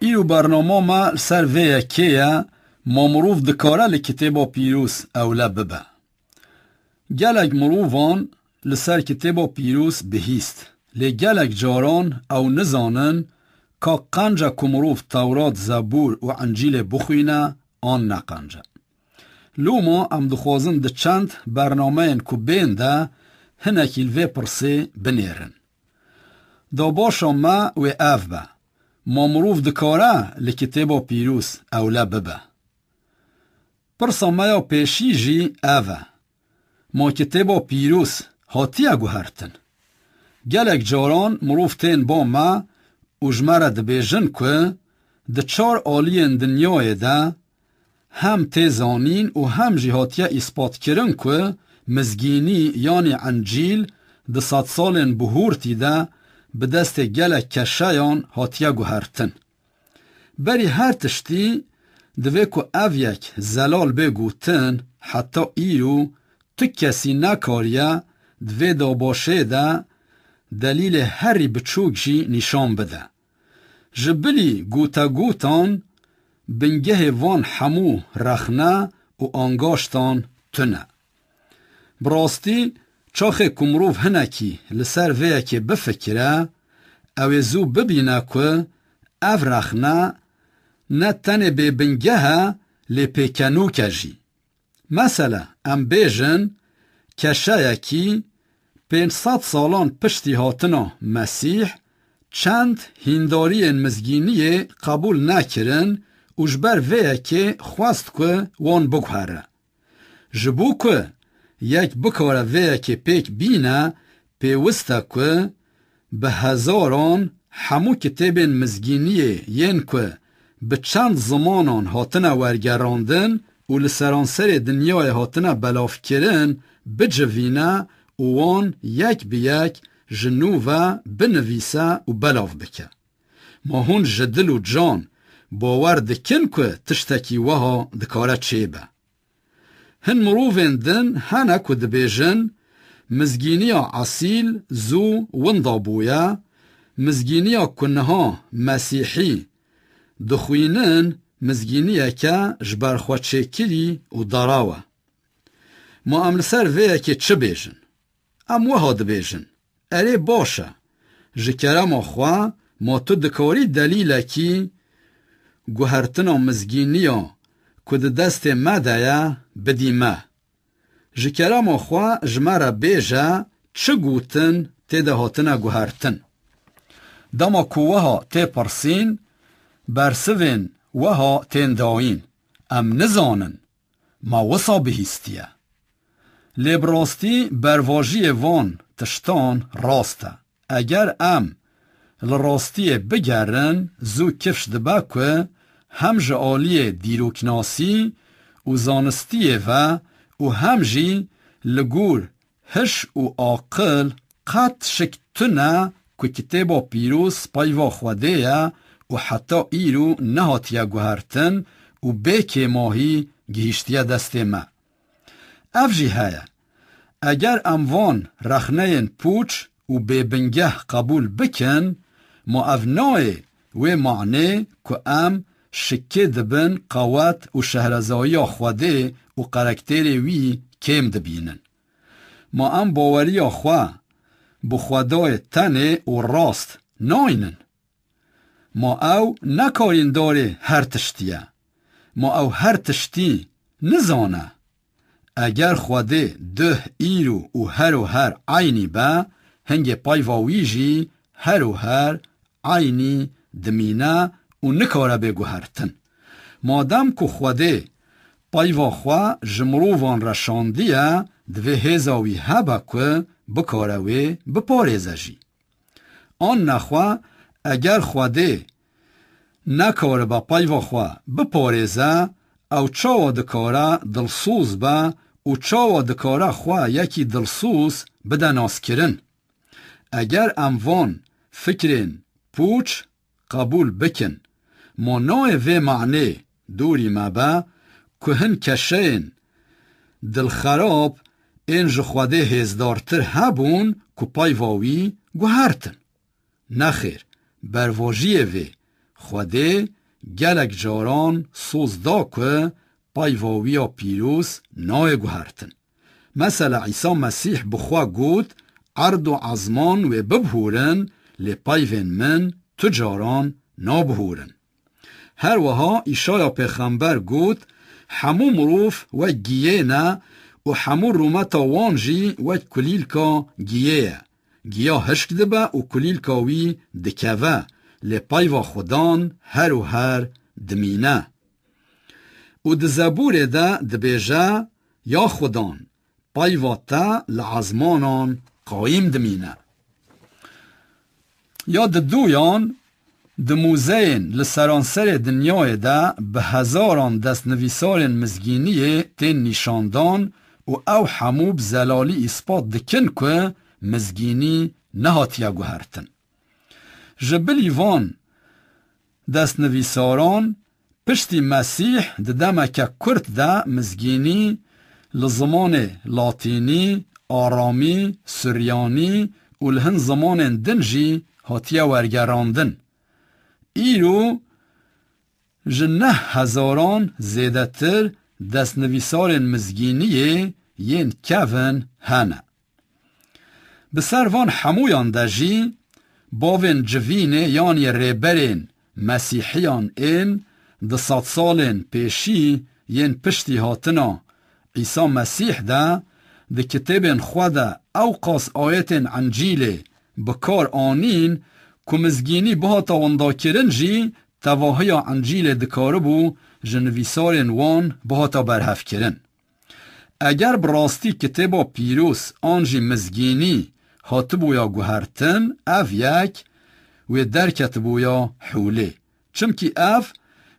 ایرو برنامه ما سر ویه که ما مروف دکاره لکتابا پیروس اولا ببه. گلک مروفان لسر کتابا پیروس بهیست. لی گلک جاران او نزانن که قنجه کمروف تورات زبور و انجیل بخوینه آن نقنجه. لوما ام دخوازن ده چند برنامه این که بینده هنکیل وی پرسه بنیرن. دا باشا ما و اف به. ما مروف دکاره لکتابا پیروس اولا ببه. پرسا مایا پیشی جی اوه. ما کتابا پیروس هاتیه گوهرتن. گلک جاران مروف تین با ما اجمره دبیجن که ده 4 آلین دنیای ده هم تیزانین و هم جی هاتیه اثبات کرن که مزگینی یعنی انجیل ده 100 سالن بهورتی ده به دست گلک کشایان هاتیه گوهرتن. بری هر تشتی دوی که او یک زلال بگوتن حتی ایرو تو کسی نکاریه دوی دا باشه ده دلیل هری بچوک جی نشان بده. جبلی گوتا گوتان بنگه وان همو رخنه و آنگاشتان تنه. براستی چاخ کمروف هنکی لسر ویه که بفکره او زو ببینه که او رخنه نه تنه به بنگه لی پیکنو کجی. مثلا ام بیجن کشه یکی 500 سالان پشتی هاتنا مسیح چند هینداری مزگینی قبول نکرن و جبر ویه که خواست که وان بگوهره. جبو که یک بکاره ویه که پیک بینه پیوسته که به هزاران همو کتاب مزگینی ین که به چند زمانان هاتنه ورگراندن و لسرانسر دنیای هاتنه بلاف کرن بجوینه و وان یک بیک جنوه بنویسه و بلاف بکه. ما هون جدل و جان باور دکن که تشتکی وها دکاره چه به. هن مروفین دن هنه که دبیجن مزگینیا اصیل زو وندابویا مزگینیا کنها مسیحی دخوینن مزگینیا که جبرخوا چکری و داراوه. ما املسر ویه که چه بیجن؟ ام وها دبیجن اره باشه جکره ما خواه ما تو دکاری دلیله که گوهرتنا مزگینیا که ده دست مدهیه بدیمه. جکره ما خواه جمره بیجه چه گوتن تیده هاتنه گوهرتن. داما که وها تی پرسین برسوین وها تین داین ام نزانن ما وصا بهیستیه. لیبراستی برواجی وان تشتان راسته. اگر ام لراستی بگرن زو کفش دبه که هم جعالی دیروکناسی و زانستی و هم جی لگور هش و عاقل قد شکتنه که کتابا پیروس پایوا خوده و حتی ایرو نهاتیه گوهرتن و بیک ماهی گهشتیه دست ما. افجی هیا اگر اموان رخنه پوچ و ببنگه قبول بکن ما افنای و معنی که ام شکه دبن قوت و شهرزایی خوده و قرکتر وی کم دبینن. ما ام باوری خواه بخودای تنه و راست ناینن. ما او نکارین داره هر تشتیه. ما او هر تشتی نزانه. اگر خوده ده ایرو و هر عینی با هنگ پایواویجی هر عینی دمینه و نکاره بگوهرتن. مادم که خوده پایواخوا جمرووان رشاندیه دوی هزاوی هبه که بکاروی بپارزه جی. آن نخوا اگر خوده نکاره با پایواخوا بپارزه او چاوا دکاره دلسوز با و چاوا دکاره خوا یکی دلسوز بده ناس کرن. اگر اموان فکرین پوچ قبول بکن مانای و معنی دوری مبا که هن کشین دل خراب این جخواده هزدارتر هبون که پایواوی گوهرتن. نخیر برواجی و خوده گلک جاران سوز دا که پایواویا پیروس نای گوهرتن. مثلا عیسی مسیح بخوا گوت عرض و عزمان و ببهورن لپایوین من تجاران نابهورن. هر وها ایشایا پیغمبر گوت همو مروف و گیه نه و همو رومتا وانجی و کلیل کا گیه. گیا هشک دبه و کلیل کاوی دکوه لپایوا خودان هر و هر دمینه. و دزبور ده دبیجه یا خودان پایوا تا لعزمانان قایم دمینه. یا دویان دموزین لسرانسر دنیای ده به هزاران دست نویسار مزگینی تین نشاندان و او حموب زلالی اثبات دکن که مزگینی نهاتیا گوهرتن. جبلی وان دست نویساران پشتی مسیح دمکه کرد ده مزگینی لزمان لاتینی، آرامی، سریانی و لهن زمان دنجی هاتیا ورگراندن. ایرو جنه هزاران زیده تر دست نویسار مزگینی ین کون هنه. بسر وان حمویان دجی باوین جوین یعنی ریبرین مسیحیان این ده 100 سالین پیشی ین پشتی هاتنا عیسی مسیح ده کتابین خود او قاس آیتین انجیل بکار آنین که مزگینی بهاتا وندا کرنجی تواهی انجیل دکاره بو جنویسارین وان بهاتا برهف کرن. اگر براستی کتابا پیروس آنجی مزگینی هاتبویا گوهرتن اف یک و درکتبویا حوله. چمکی اف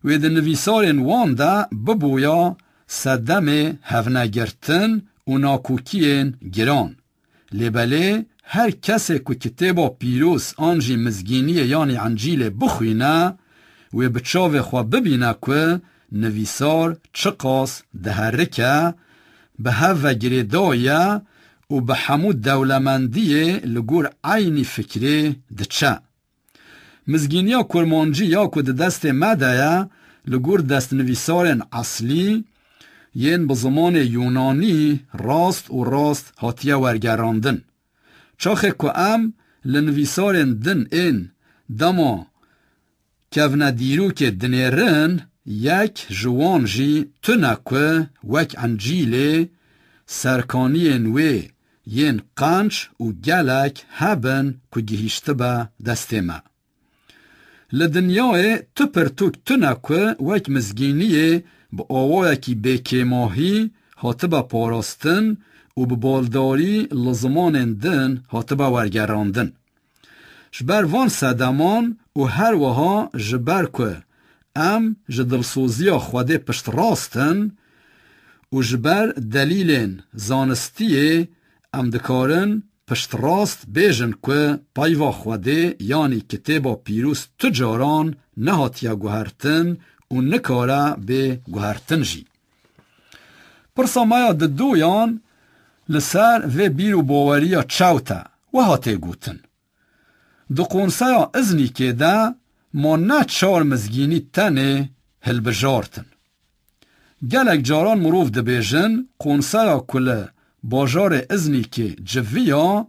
و ده نویسارین وان ده ببویا صدم هفنگرتن و ناکوکین گران. لبله هر کسی که کتابا پیروس آنجی مزگینی یعنی انجیل بخوینه و بچاو خواه ببینه که نویسار چقاس دهرکه به هفه گریدایه و به همو دولمندیه لگور عینی فکری دچه. مزگینیا کرمانجی یا که دست مدهیه لگور دست نویسارن اصلی ین بزمان یونانی راست و راست هاتیه ورگراندن. چاخه که ام لنویسارن دن این دما کونه دیرو که دنیرن یک جوان جی تنکه وک انجیل سرکانی نوی ین قنچ و گلک هبن که گهیشته به دسته لدنیای تپرتوک تنکه وک مزگینیه با آوائه کی بکی ماهی هاتبه پاراستن و به بالداری لزمان دن هاتبه ورگراندن. جبر وان صدمان و هر وها جبر که ام جدلسوزی خوده پشت راستن و جبر دلیلین زانستیه ام دکارن پشت راست بیجن که پایوا خوده یعنی کتابا پیروس تجاران نهاتیا گوهرتن و نکاره به گوهرتن جی. پرسا مایا دویان لسر و بیرو باوریا چاوتا و هاته گوتن. دو قونسایا ازنی که ده ما نه چار مزگینی تنه هل بجارتن. گلک جاران مروف ده بیجن قونسایا کل باجار ازنی که جویا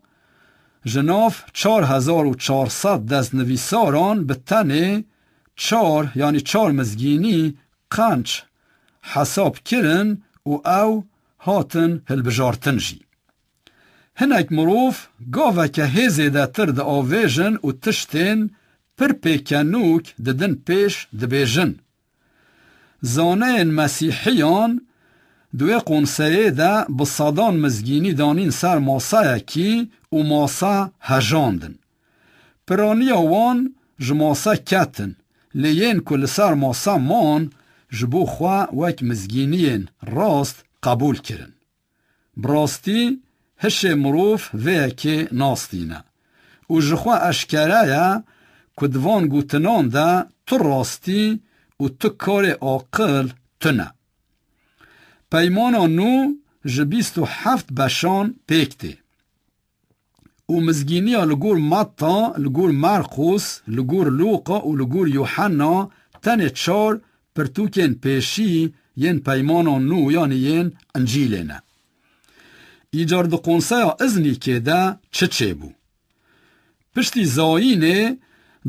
جناف 4400 دست نویساران به تنه 4 یعنی 4 مزگینی قنچ حساب کرن و او هاتن هل بجارتن جی. هنک مروف گاوه که هزیده تر ده آویجن و تشتین پر پیکنوک ددن پیش ده بیجن. زانه مسیحیان دوی قنصیه ده بصادان مزگینی دانین سر ماسا یکی و ماسا هجاندن. پرانی وان جماسا کتن لیین کل سر ماسا مان جبو خواه وک مزگینین راست قبول کرن. براستی هش مروف ویکی ناستینه و جخوا اشکره کدوان گوتنان ده تو راستی و تو کار عاقل تنه. پیمانا نو جبیست و 7 بشان پیکته و مزگینیا لگور متا لگور مرقوس لگور لوقا و لگور یوحنا تن چار پرتوکن پیشی ین پیمانا نو یعنی ین انجیلینه. ایجار دو قنصه ازنی که ده چه بو؟ پشتی زاینه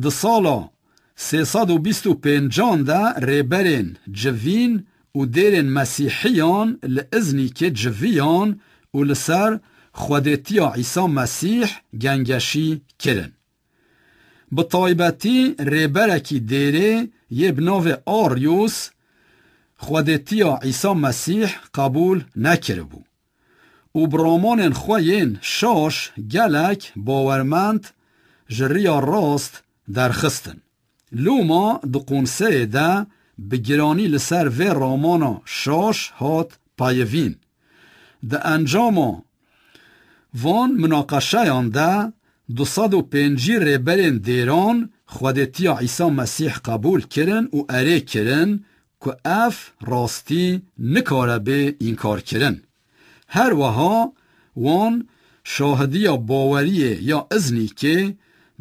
ده سالا 325 ده ریبرین جوین و دیرین مسیحیان لازنی که جویان و لسر خودتیا عیسی مسیح گنگشی کرن. بطایبتی ریبرکی دیره یه بناو آریوس خودتیا عیسی مسیح قبول نکره بو. و برامان خوین شاش گلک باورمند جریا راست درخستن. لوما دو قنصه ده بگرانی لسر و رامانا شاش هات پایوین. ده انجاما وان مناقشه یانده 205 ریبرین دیران خودتیا عیسی مسیح قبول کرن و اره کرن که اف راستی نکاره به این کار کرن. هر وها وان شاهدی باوری یا ازنی که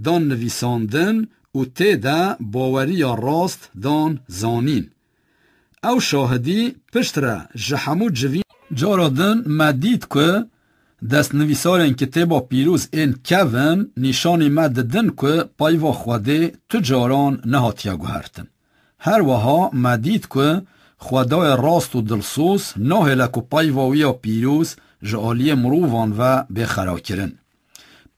دان نویساندن و تیده باوری راست دان زانین. او شاهدی پشتره جحمو جوین جارادن مدید که دست نویسارن کتابا پیروز این کون نشانی مددن که پایوا خوده تجاران نهاتیا گوهرتن. هر وها مدید که خدای راست و دلسوس ناهلک و پایواویا پیروز جعالی مرووان و بخرا کرن.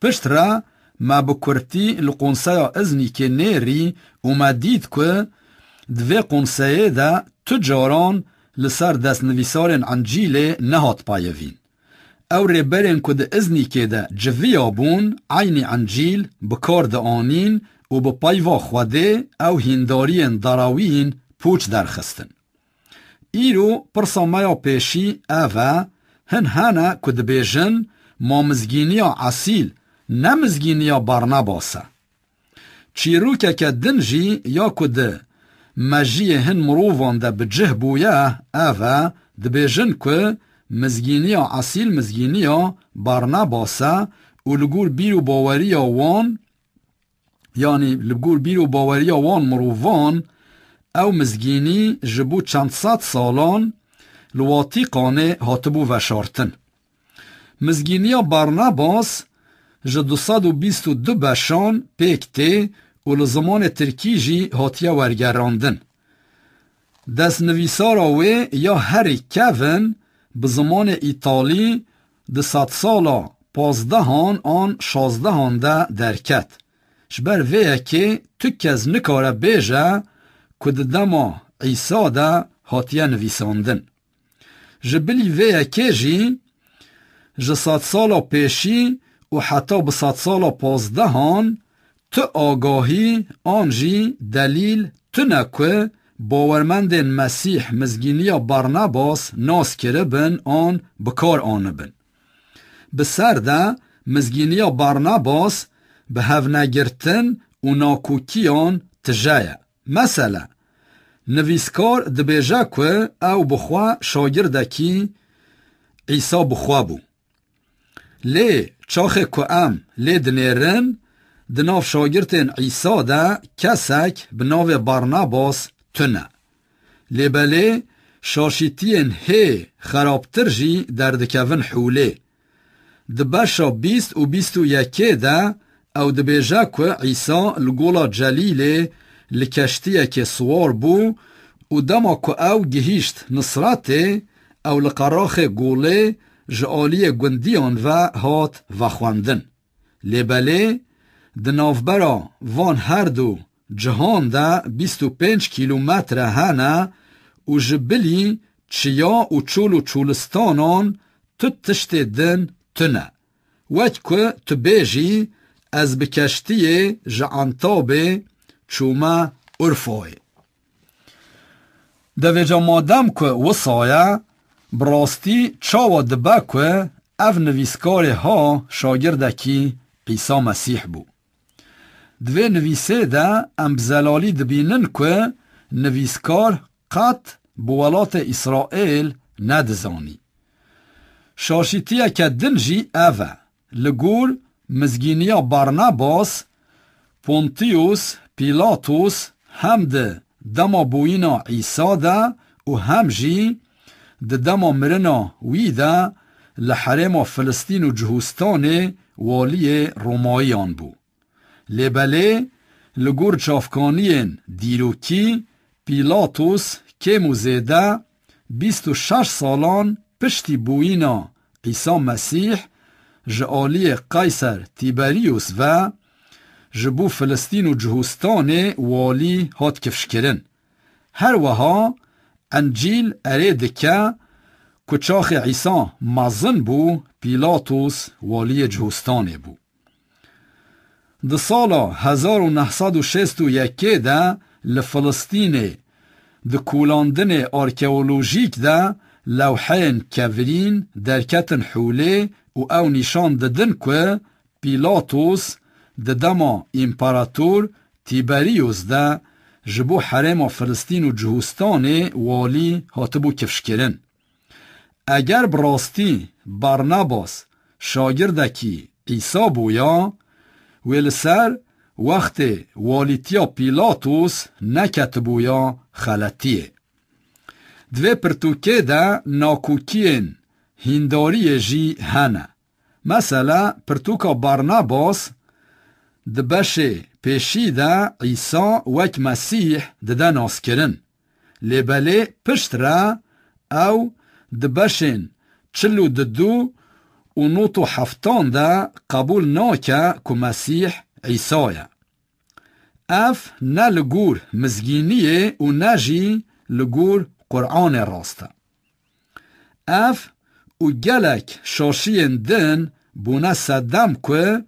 پشت را ما بکرتی لقنصه ازنی که نیری و مدید که دوی قنصه ده تجاران لسر دست نویسارن انجیل نهات پایوین. او ریبرین که ده ازنی که ده جویا بون عین انجیل بکار ده آنین و بپایوا خوده او هندارین دراوین پوچ درخستن. ایرو پرسامایا پیشی اوه هنه که ده بیجن ما مزگینیا اصیل نمزگینیا برنباسه. چیروکه که دنجی یا که ده مجیه هن مرووان ده بجه بویه اوه ده بیجن که مزگینیا اصیل مزگینیا برنباسه و لگور بیرو باوریا وان یعنی لگور بیرو باوریا وان مرووان او مزگینی جبو چند صد سالان لواتی قانه هاتبو وشارتن. مزگینیا برنباس جه 222 بشان پیکته و لزمان ترکی جی هاتیا ورگراندن. دست نویسارا وی یا هری کون بزمان ایتالی ده 100 سالا 15 آن 16 ده درکت. شبر ویه که تو کز نکاره بیجه که ده دما عیسا ده هاتیه نویساندن. جبلی ویه که جی جه 100 سالا پیشی و حتی به 100 سالا 15 تو آگاهی آنجی دلیل تو نکه باورمند مسیح مزگینیا برنباس ناس کرده بن آن بکار آنه بن. بسر ده مزگینیا برنباس به هف نگرتن و ناکوکی آن تجایه. مثلا نویسکار دبیجه که او بخوا شاگرده کی عیسی بخوا بو. لی چاخه که ام لی دنیرن دناف شاگرتن عیسی ده کسک بناو برنباس تنه. لیبله شاشیتین هی خرابتر جی در دکون حوله. دبشا 20 و 21 ده او دبیجه که عیسی لگولا جلیله لکشتیه که سوار بو و دما که او گهیشت نصرته او لقراخ گوله جعالی گندیان و هات و خواندن. لیبله دنافبرا وان هر دو جهان ده 25 کیلومتر هنه و جبلی چیا و چول و چولستانان تو تشت دن تنه. وقت که تو بیجی از بکشتی جعنتابه چومه ارفای. دویجا مادم که وصایه براستی چاوا دبه که او نویسکار ها شاگرده کی عیسی مسیح بو. دوی نویسه ده ام بزلالی دبینن که نویسکار قط بولات اسرائیل ندزانی. شاشیتیه که دنجی اوه لگور مزگینیا بارناباس پونتیوس پیلاتوس هم ده دما بوینا عیسا ده و هم جی ده دما مرنا وی ده لحرم فلسطین و جهوستان والی رومایان بو. لبله لگور چافکانین دیروکی پیلاتوس که موزیده 26 سالان پشتی بوینا عیسی مسیح جعالی قیصر تیبریوس و جبو فلسطین و جهوستان والی هات کفش کرن. هر وها انجیل ارید که کچاخ عیسی مزن بو پیلاتوس والی جهوستان بو. ده سالا 1961 ده لفلسطین ده کولاندن آرکئولوژیک ده لوحین کورین درکتن حوله و او نشان ددن که پیلاتوس ده دما امپراتور تیبریوس ده جبو حرم فلسطین و جهوستان والی هاتبو کفش کرن. اگر براستی بارناباس شاگردکی عیسی بویا ویل سر وقت والیتیا پیلاتوس نکت بویا خلطیه. دوی پرتوکه ده ناکوکین هنداری جی هنه. مثلا پرتوکا بارناباس ده بشه پیشی ده عیسی وک مسیح ده ناس کرن. لبله پشت را او ده بشن چلو ده دو و نوتو هفتان ده قبول ناکه که مسیح عیسایه. اف نه لگور مزگینیه و نه جی لگور قرآن راسته. اف و گلک شاشین دن بونه صدم که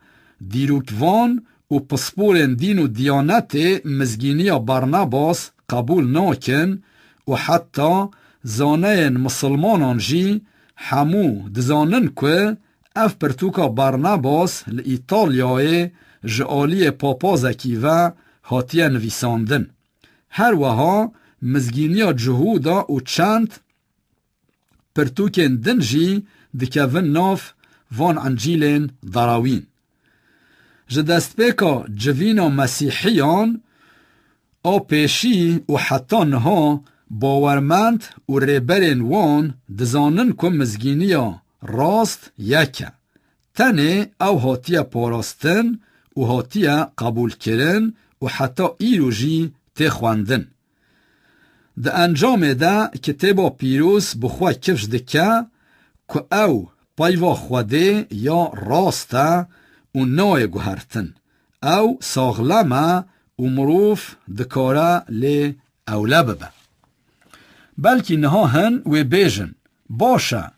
دیروکوان و پسپورن دین و دیانت مزگینی بارناباس قبول ناکن و حتی زانه مسلمانان جی همو دزانن که اف پرتوکا بارناباس لإیطالیای جعالی پاپازکی و هاتیه نویساندن. هر وها مزگینی جهودا و چند پرتوکن دن جی دکون ناف وان انجیلین دراوین. جدستپیکا جوینا مسیحیان او پیشی و حتی نها باورمند و ریبرین وان دزانن که مزگینیا راست یکه. تنه او هاتیه پاراستن و هاتیه قبول کرن و حتی ایرو جی تخواندن. ده انجام ده کتابا پیروس بخواه کفش دکه که او پایوا خوده یا راسته و نای گوهرتن او ساغلمه و مروف دکاره لی اوله ببه. بلکی نها هن و بیجن باشه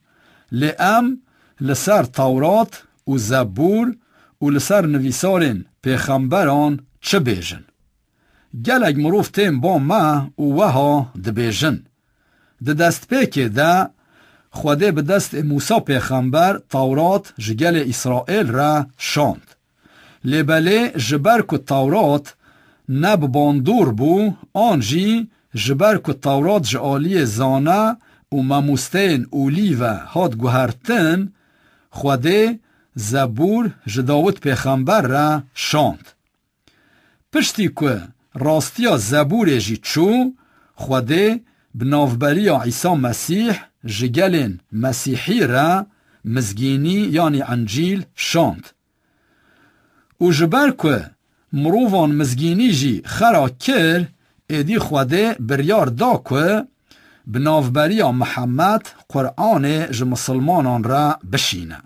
لی ام لسر تورات و زبور و لسر نویسارن پیغمبران چه بیجن. گلگ مروف تیم با ما و وها ده بیجن. ده دست پیکه ده خوده به دست موسی پیغمبر تورات جگل اسرائیل را شاند. لبله جبر که تورات نب باندور بو آنجی جبر که تورات جعالی زانه و مموستین اولی و هاد گوهرتن خوده زبور جداوت پیغمبر را شاند. پشتی که راستیا زبور جی چو خوده بنافبری عیسی مسیح جگلین مسیحی را مزگینی یعنی انجیل شاند. و جبر که مروفان مزگینی جی خرا کر ایدی خوده بریار دا که بنافبری محمد قرآن ج مسلمانان را بشینه.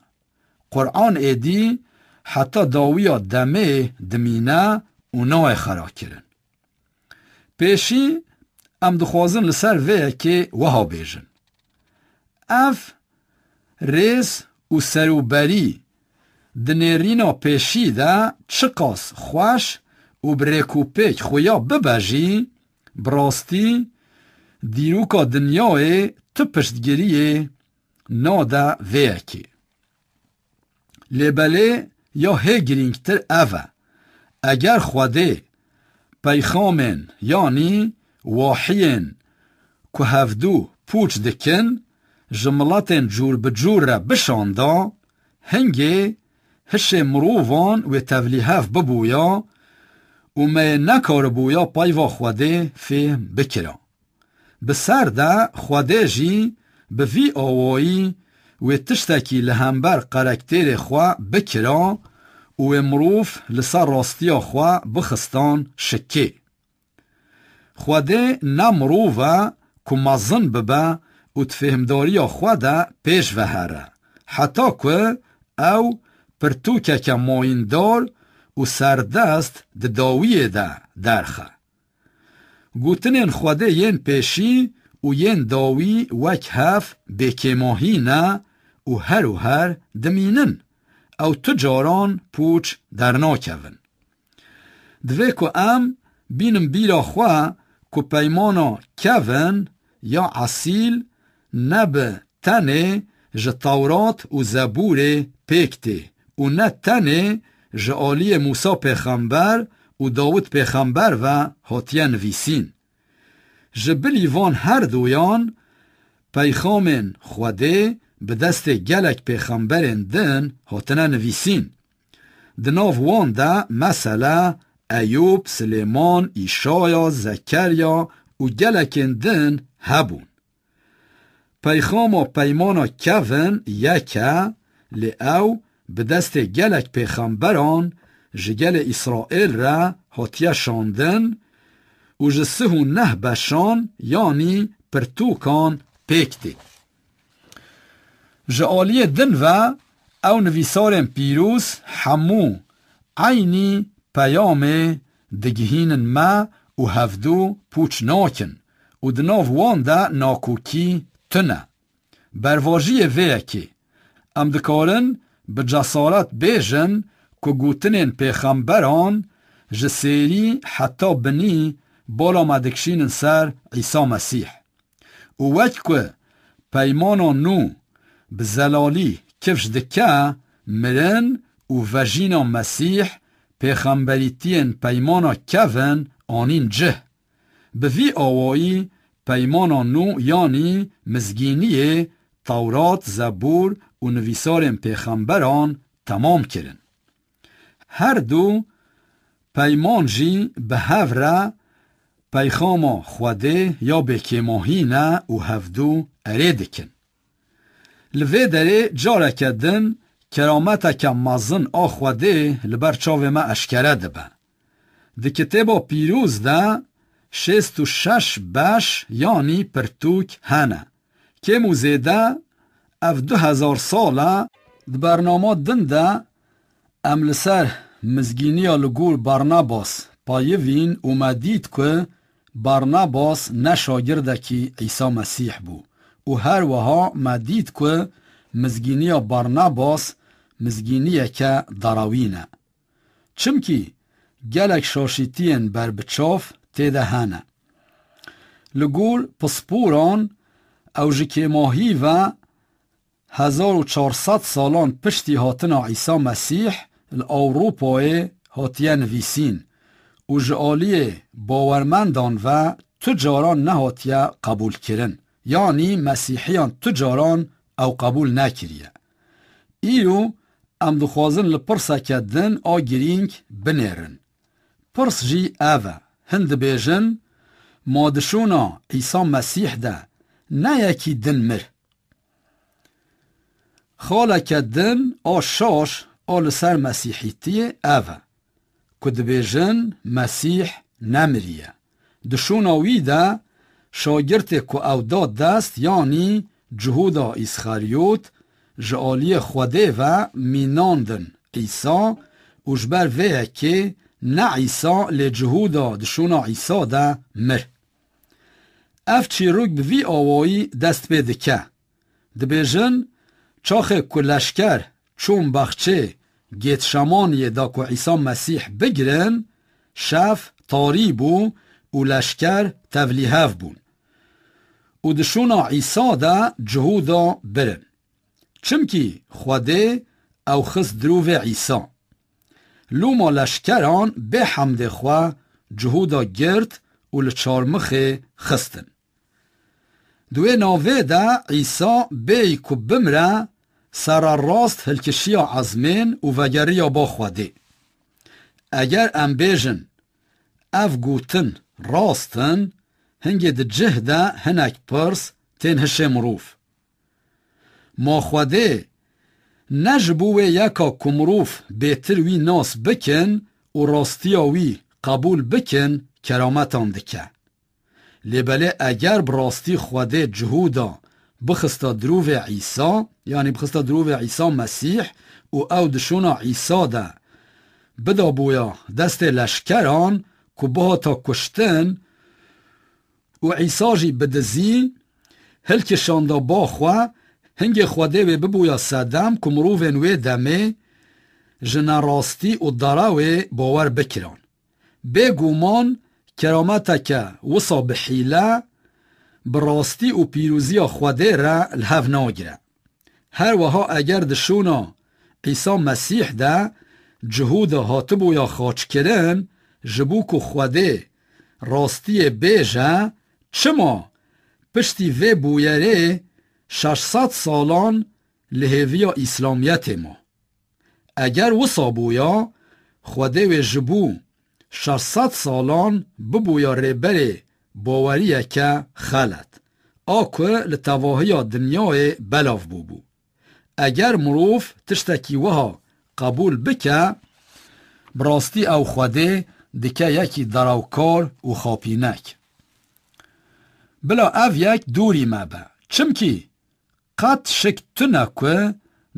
قرآن ایدی حتی داویا دمه دمینه و نای خرا کرن. پیشی ام دخوازن لسر وی که وها بیجن. اف ریز و سروبری دنیرینا پیشی ده چقاس خوش و بریکوپیک خویا ببجی براستی دیروکا دنیای تپشتگیری ناده ویکی. لبله یا هگرینگتر اوه اگر خوده پیخامن یعنی واحین که هفدو پوچ دکن جملاتن جور بجور را بشاندا هنگه هشه مروفان و تفلیهف ببویا و ما نکار بویا پایوا خواده فهم بکرا. بسر ده خواده جی به وی آوایی و تشتکی لهمبر قرکتیر خواه بکرا و مروف لسر راستیا خواه بخستان شکه. خواده نمروفه که مزن ببه و تفهمداری خواده پیش وهره حتی که او پرتوکه که ماین دار و سردست ده داویه ده درخه. گوتنین خواده ین پیشی و ین داوی وک هف بکماهی نه و هر دمینن او تجاران پوچ در ناکون. دوی که ام بینم بیرا خواه که پیمانا کون یا اصیل نب تنه ج تورات و زبور پیکته و نه تنه ج آلی موسی پیغمبر و داود پیغمبر و هاتیه نویسین. ج بلیوان هر دویان پیغامن خوده به دست گلک پیغمبرن دن هاتنه نویسین. دناو وان ده مثلا ایوب، سلیمان، ایشایا، زکریا و گلکن دن هبون. پیغام و پیمانا کون یکه لی او به دست گلک پیغمبران جگل اسرائیل را هاتیه شاندن و جسه نه بشان یعنی پرتوکان پیکتی. جعالی دن و او نویسارم پیروز همو عینی پیام دگهین ما و هفدو پوچ ناکن و دناو وان ده ناکوکی تنه. برواجی ویکی ام دکارن به جسارت بیجن که گوتنین پیغمبران جسیری حتی بنی بالا مدکشین سر عیسی مسیح. و وقت که پیمانا نو بزلالی کفش دکه مرن و وجینا مسیح پیغمبریتین پیمانا کون آنین جه. به وی آوایی پیمانا نو یعنی مزگینی تورات، زبور و نویسارم پیغمبران تمام کرن. هر دو پیمان جی به هفره پیغاما خوده یا به کماهی نه و هفدو اره کن. لوی داره جاره کدن کرامت که مزن آخوده لبر چاو ما اشکره دبه. ده کتابا پیروز ده 66 بش یعنی پرتوک هنه که موزیده اف 2000 ساله ده برنامه دنده املسر مزگینی لگور برناباس پایوین اومدید که برناباس نشاگرده که عیسی مسیح بو و هر وها مدید که مزگینی برناباس مزگینی که دراوینه چمکی گلک شاشیتین بر بچاف تیده هنه لگول پسپوران او جکی ماهی و 1400 سالان پشتی هاتنا عیسی مسیح الاوروپای هاتیه نویسین و جعالی باورمندان و تجاران نهاتیه قبول کرن یعنی مسیحیان تجاران او قبول نکریه. ایرو ام دخوازن لپرسا کدن آگرینگ بنیرن. پرس جی اوه هند بیجن مادشونا عیسی مسیح ده نه یکی دن مر. خاله کدن آشاش آل سر مسیحیتی اوه کد بیجن مسیح نمریه. دشوناوی ده شاگرت که او داد دست یعنی جهودا اسخریوت جعالی خوده و میناندن عیسی و جبر ویه که نه عیسی لجهودا دشونا عیسی ده مر. اف چی روگ بوی آوایی دست بیده که ده بیجن چاخه که لشکر چون بخچه گیت شمانیه دا که عیسی مسیح بگرن شف تاری بو و لشکر تولیهف بون و دشونا عیسی ده جهودا برن چمکی خوده او خست دروف عیسی لوما لشکران به حمد خواه جهودا گرد و لچارمخ خستن دوی ناوه ده عیسی بی که بمره سر راست هلکشی عزمین و وگری با خوده. اگر ام بیجن اف گوتن راستن هنگی ده جهده هنک پرس تین هشه مروف. ما خوده نجبوه یکا کمروف بیتر وی ناس بکن و راستیا وی قبول بکن کرامتان دکه. لبله اگر براستی خوده جهودا بخستا دروف عیسی یعنی بخستا دروف عیسی مسیح و او دشونا عیسی ده بدا بویا دست لشکران که با تا کشتن و عیسی جی بدزی هلک شاندا با خوا هنگ خوده و ببویا صدم که مروفن و دمه جنا راستی و دراوه باور بکران. بگومان کرامتا که وصا بحیله براستی و پیروزی خوده را الهف ناگره. هر وها اگر دشونا عیسی مسیح ده جهود هاتبو یا خاچ کرن جبو که خوده راستی بیجه چما پشتی و بویره 600 سالان لهویا اسلامیت ما. اگر وصا بویا خوده و جبو 600 سالان ببویا ربره باوریه که خلط آکو لتواهی دنیای بلاف بوبو. اگر مروف تشتکی وها قبول بکه براستی او خوده دکه یکی دراوکار و خاپینک. بلا او یک دوری مبه چمکی قد شکتنه که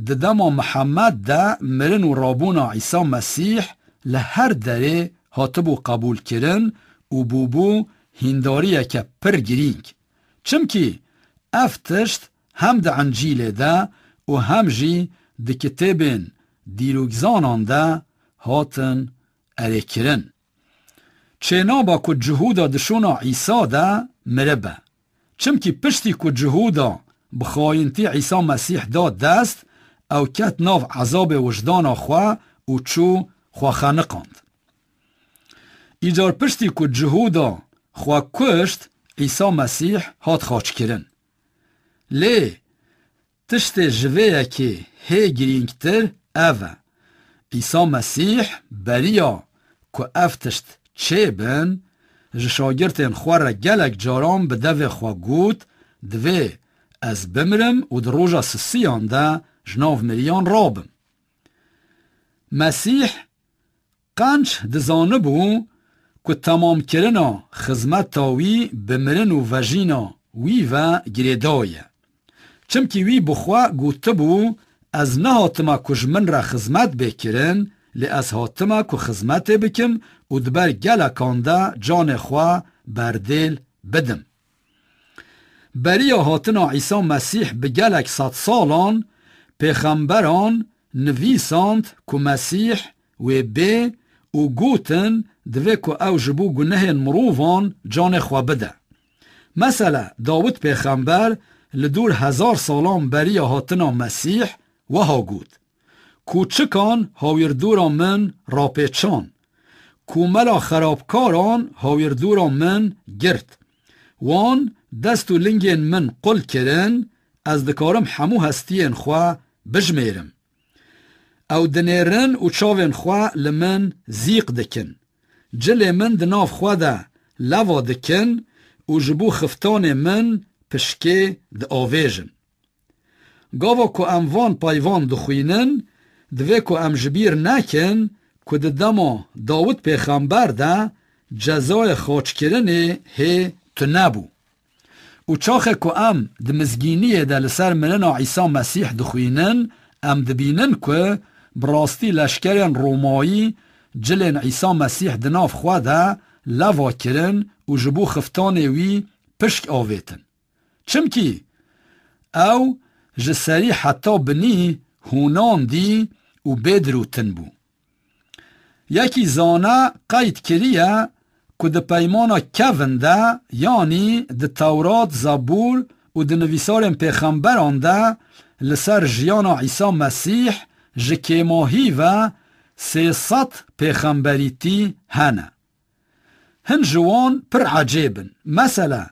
ددما محمد ده مرن و رابونا عیسی مسیح لهر دره هاتبو قبول کرن و بوبو هنداریه که پر گرینگ. چمکی افتشت هم ده انجیل ده و هم جی ده کتابین دیروگزانان ده هاتن اره کرن. چنا با که جهودا دشونا عیسی ده مربه. چمکی پشتی که جهودا بخواینتی عیسی مسیح داد دست او کت ناف عذاب وجدان خواه و چو خواه خانقاند. ایجار پشتی که جهودا خواه کشت عیسی مسیح هات خاچ کرن. لی تشت جوه که هی گرینگتر اوه عیسی مسیح بریا که افتشت چه بن جشاگرتین خواه را گلک جارام به دو خواه گوت دوه از بمرم و در روژا سسیان ده جناف ملیان رابم. مسیح قنچ دزانه بو که تمام کرنا خزمت تاوی بمرن و وجینا وی و گریدایه. چمکی وی بخوا گوته بو از نه هاتما کجمن را خزمت بکرن لی از هاتما که خزمت بکم و دبر گلکانده جان خوا بردل بدم. بریا هاتنا عیسی مسیح به گلک 100 سالان پیغمبران نویساند که مسیح و به و گوتن دوی که او جبو گناه مروفان جان خوا بده. مثلا داود پیغمبر لدور 1000 سالان بریا هاتنا مسیح و ها گوت کوچکان هاویردورا من را پیچان کوملا خرابکاران هاویردورا من گرد وان دستو لنگین من قل کرن از دکارم همو هستین خواه بجمیرم او دنیرن و چاوین خواه لمن زیق دکن جل من دناف خواه ده لوا دکن و جبو خفتان من پشکه ده آویجن گاوا که اموان پایوان دخوینن دوی که ام جبیر نکن که ده دما داود پیغمبر ده جزای خاچ کرنه هی تو نبو و چاخه که ام ده مزگینیه ده لسر مننا عیسی مسیح دخوینن ام دبینن که براستی لشکرین رومایی جلن عیسی مسیح دناف خواده لوا کرن و جبو خفتانه وی پشک آویتن چمکی او جسری حتی بنی هونان دی و بدروتن بو یکی زانه قید کریه که ده پیمانا کون ده یعنی ده تورات زبور و ده نویسارن پیغمبران ده لسر جیانا عیسی مسیح جکیماهی و 300 پیغمبریتی هنه هن جوان پر عجیبن مثلا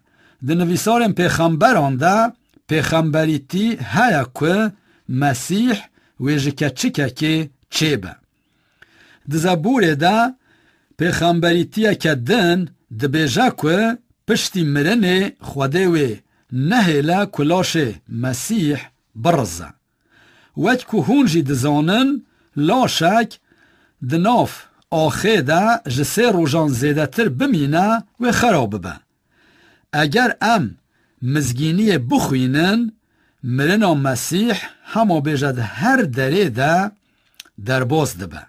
ده نویسارن پیغمبران ده پیغمبریتی هیا که مسیح ویجکه چکه که چه به. دزبوره دا پیغمبریتیه که دن دبیجه که پشتی مرنه خوده وی نهیله کلاش مسیح برزه. وقت که هونجی دزانن لاشک دناف آخه دا جسه روژان زیده تر بمینه و خراب به. اگر ام مزگینی بخوینن مرنا مسیح همه بیجد هر دره دا در باز ده به.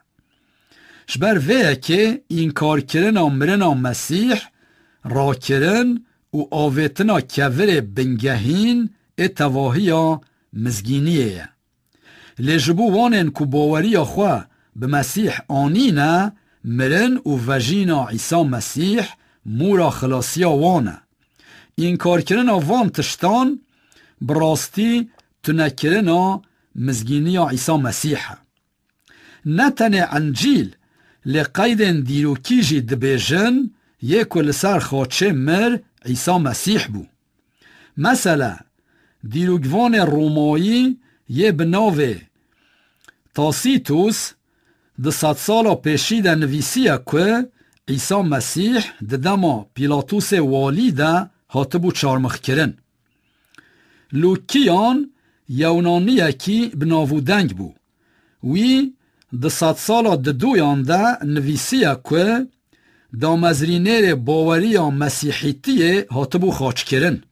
شبر ویه که این کار کرن مرنا مسیح را کرن و آویتنا کور بنگهین اتواهی مزگینیه. لجبو وانن که باوری خواه به مسیح آنینه مرن و وجینا عیسی مسیح مورا خلاصیا وانه. این کار کرن وان تشتان براستی تنکرن مزگینی عیسی مسیح. نتن انجیل لقید دیروکی جی دبیجن یکو لسر خاچه مر عیسی مسیح بو. مثلا دیروگوان رومایی یه بناوه تاسیتوس ده 100 سالا پیشی ده نویسیه که عیسی مسیح ده دما پیلاتوس والی ده هاتبو چارمخ کرن. لوکیان یونانیه کی بناوو دنگ بو. وی ده 100 سالا ده دویان ده نویسیه که دامزرینیر باوری مسیحیتیه هاتبو خاچ کرن.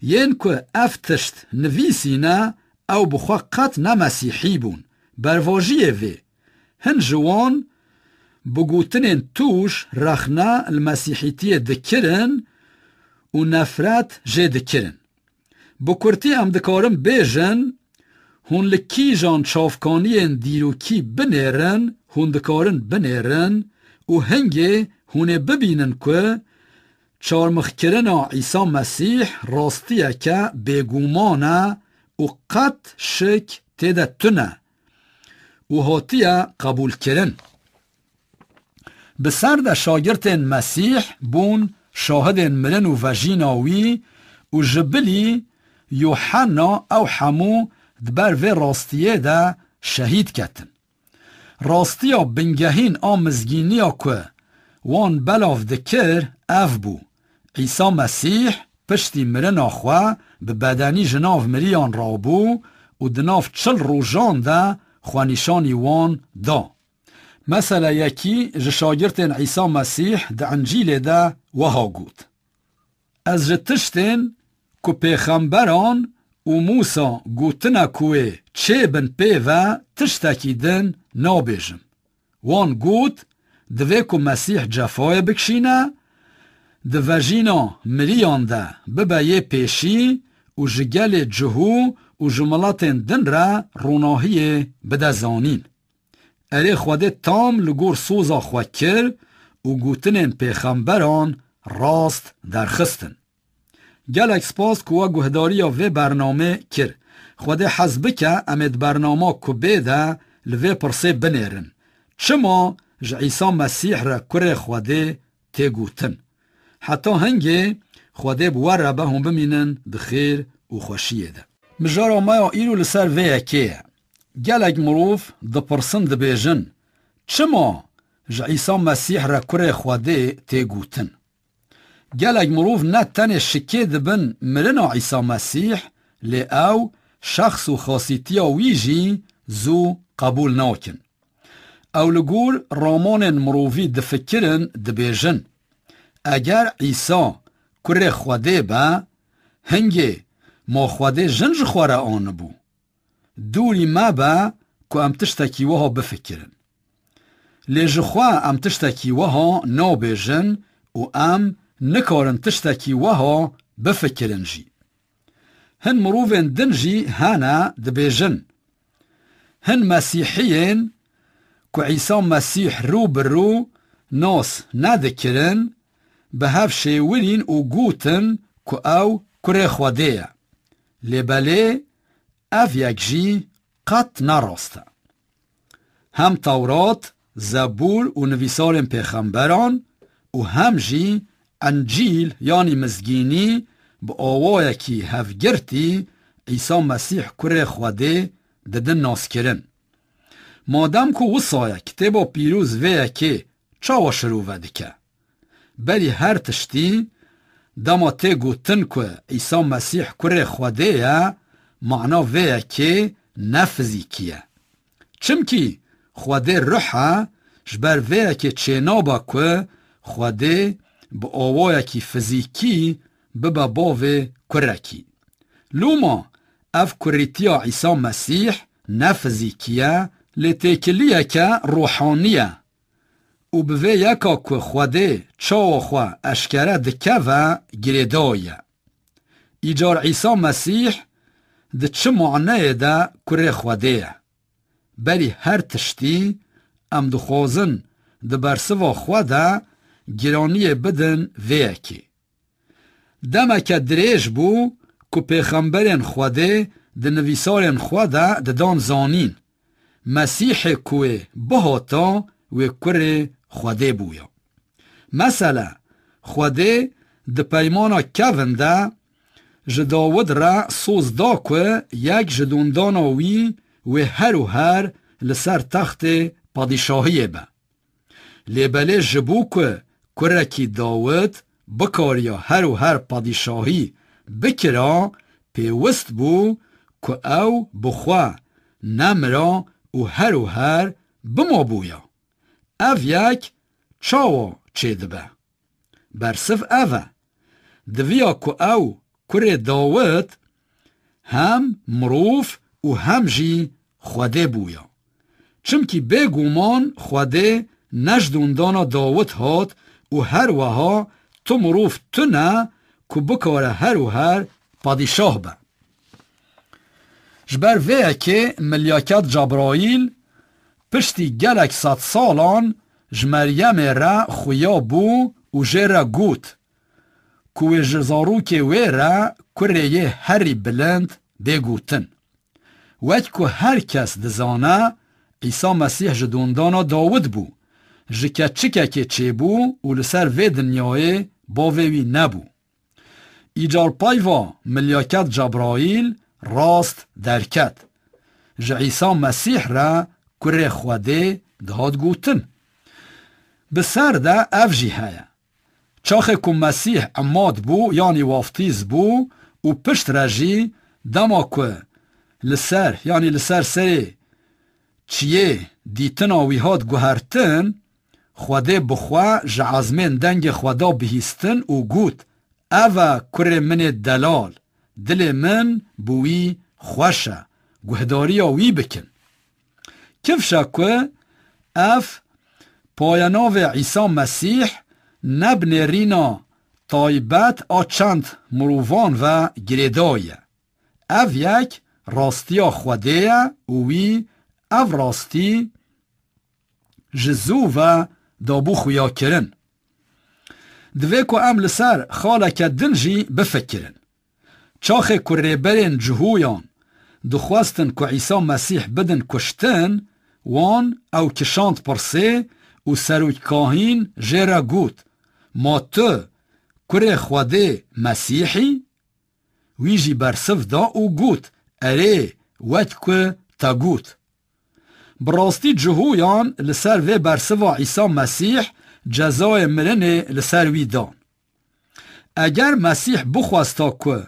ین که افتشت نویسینه او بخوا قط نمسیحی بون. برواجیه وی هن جوان بگوتنین توش رخنه المسیحیتیه دکرن و نفرت جه دکرن. بکرتی هم دکارم بیجن هون لکی جان چافکانین دیروکی بنیرن هون دکارن بنیرن و هنگه هونه ببینن که چارمخ کرن عیسی مسیح راستیه که بگومانه و قط شک تیده تنه و هاتیه قبول کرن. بسر ده شاگرتین مسیح بون شاهدین مرن و وجیناوی و جبلی یوحنا او حمو دبر و راستیه ده شهید کتن. راستیا بنگهین آمزگینیا که وان بلاف دکر اف بو. عیسی مسیح پشتی مرن آخواه به بدنی جناف مریان را بو و دناف 40 روژان ده خوانیشانی وان دا. مثلا یکی جشاگرتین عیسی مسیح ده انجیل ده وها گود. از جتشتین که پیغمبران و موسا گوتنا کوه چه بن پیوه تشتکی دن نابیجم. وان گود دوی که مسیح جفای بکشینه ده وجینا مریان ده ببایه پیشی و جگل جهو و جملاتین دن را روناهی بده زانین. اره خوده تام لگور سوزا خواه کر و گوتنین پیغمبران راست درخستن. گلک سپاس که گهداری و برنامه کر. خوده حزبه که امید برنامه که بیده لوی پرسه بنیرن. چما عیسی مسیح را کره خوده تی گوتن. حتی هنگه خوده بواره به هم بمینن دخیر و خوشیه ده. مجارا مایا ایرو لسر ویه که گلک مروف ده پرسن ده بیجن چما عیسی مسیح را کره خوده تی گوتن. گلک مروف نه تن شکه ده بن مرنا عیسی مسیح لی او شخص و خاصیتیا ویجی زو قبول ناکن. او لگور رامان مروفی ده فکرن ده بیجن اگر عیسی کره خوده با هنگه ما خوده جنج خواره آن بو دوری ما با که ام تشتکی وها بفکرن لیجخواه ام تشتکی وها نو بیجن و ام نکارن تشتکی وها بفکرن جی هن مروفین دن جی هانا ده بیجن هن مسیحیین که عیسی مسیح رو برو ناس ندکرن به هف شیورین و گوتن که او کره خوده لبله اف یک جی قط نراسته. هم تورات، زبور و نویسار پیغمبران و هم جی انجیل یعنی مزگینی با آوای کی هفگرتی عیسی مسیح کره خوده ددن ناس کرن. مادام که وصایا کتابا پیروز ویا که چاوا شروع ودکه. بلی هر تشتی دما تی گوتن که عیسی مسیح کره خوده یا معنا ویا که نفزیکیه. چمکی خوده روحه جبر ویا که چنابا که خوده با آوایا که فزیکی ببا باوه کرکی. لوما اف کریتیا عیسی مسیح نفزیکیه لتکلیه که روحانیه و بوه یکا که خوده چاو خوا اشکره دکه و گریدایه. ایجار عیسی مسیح ده چه معنی ده کره خوده بلی هر تشتی ام دخوازن ده برسوا خوده گرانی بدن ویکی. دمک دریج بو که پیغمبرین خوده ده نویسارین خوده ده دان زانین مسیح کوه بهاتا و کره خوده بویا. مثلا خوده ده پیمانا کونده جداود را سوز دا که یک جدونداناوی و هر لسر تخت پادشاهی با. لیبله جبو که کرکی داود بکاریا هر پادشاهی بکرا پیوست بو که او بخوا نمرا و هر بما بویا. او یک چاوا چید با. برصف اوه دویا که او کره داود هم مروف و هم جی خوده بویا. چمکی بگومان خوده نجدوندانا داود هات و هر وها تو مروف تو نه که بکاره هر پادشاه با. جبر ویه که ملیاکت جبرائیل پشتی گلک 100 سالان جمریم را خویا بو و جره گوت که جزارو که وی را کره هری بلند بگوتن. وقت که هر کس دزانه عیسی مسیح جدوندانا داود بو جکه چکه که چه بو و لسر وی دنیای باوی نبو. ایجار پایوا ملیاکت جبرائیل راست درکت ج عیسی مسیح را کره خوده دهاد گوتن. بسر ده افجی هیا چاخه که مسیح اماد بو یعنی وافتیز بو و پشت رجی دما که لسر یعنی لسر سری چیه دیتنا ویهاد گوهرتن خوده بخوا جعزمین دنگ خدا بهیستن و گوت اوه کره من دلال دل من بوی خوشه گوهداری وی بکن. کفشه که اف پایاناو عیسی مسیح نبن رینا تایبت چند مروان و گریدایه. اف یک راستیا خوده وی اف راستی جزو و دابو خویا کرن. دوی که ام لسر خالک دنجی بفکرن. چاخه که ریبرین جهویان دخواستن که عیسی مسیح بدن کشتن وان او کشاند پرسه و سروک کاهین جره گوت ما تو کره خوده مسیحی؟ ویجی برسف دا او گوت اره وید که تا گوت. براستی جهویان لسر وی برسوا عیسی مسیح جزای مرنه لسر وی دان. اگر مسیح بخواستا که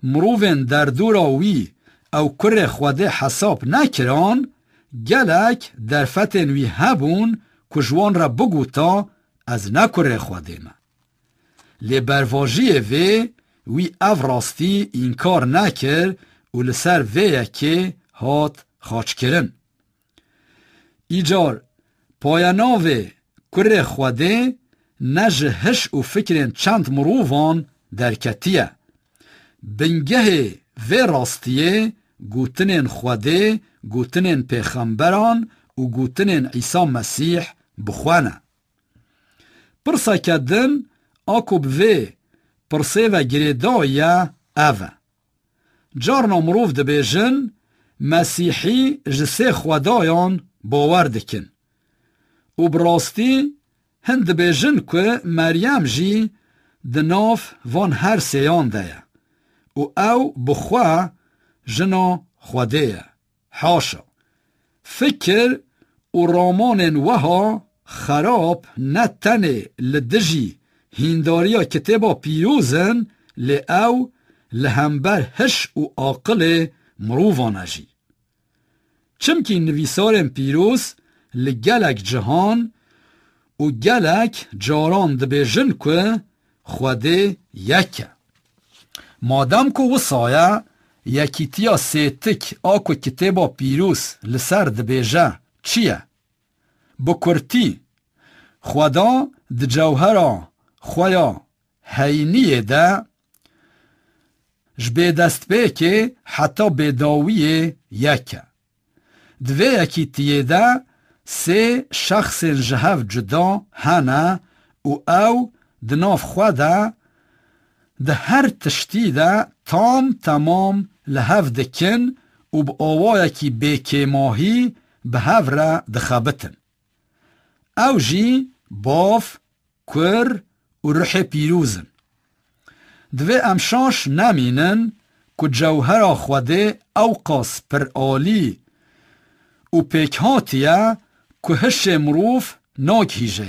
مروون در دورا وی او کره خوده حساب نکران گلک در فتن وی هبون کجوان را بگوتا از نکره خوده ما. لی برواجی وی او راستی اینکار نکر و لسر ویه که هات خاچ کرن. ایجار پایاناو کره خوده نجه هش و فکرین چند مرووان درکتیه. بنگه و راستیه گوتنین خوده گوتنین پیغمبران و گوتنین عیسی مسیح بخوانه. پرسا کدن آکوب و پرسه و گریدایه اوه. جارنا مروف دبیجن مسیحی جسه خودایان باور دکن. و براستی هند بیجن که مریم جی دناف وان هر سیان ده و او بخوا جنا خوده حاشا فكر و رامان وها خراب نتنه لدجی هینداریا کتابا پیروزن لأو لهمبر هش و عاقل مروفانه جی. چمکی نویسارم پیروز لگلک جهان و گلک جاران دبیجن که خوده یکه. مادم که وصایه یکیتیا سیتک آکو کتابا پیروز لسر دبیجه چیه؟ بکرتی خدا د جوهرا خویا هینیه ده جبه دست به که حتی بداویه یکه. دوی یکیتیه ده سه شخص جهف جدا هنه و او دناف خواده ده هر تشتی ده تمام لحف دکن و با آوائه کی بکی ماهی به هفره دخابتن. او جی باف، کر و روح پیروزن. دوی امشاش نمینن که جوهر خوده اوقاس پر آلی و پیکهاتیه که هش مروف ناک هیجه.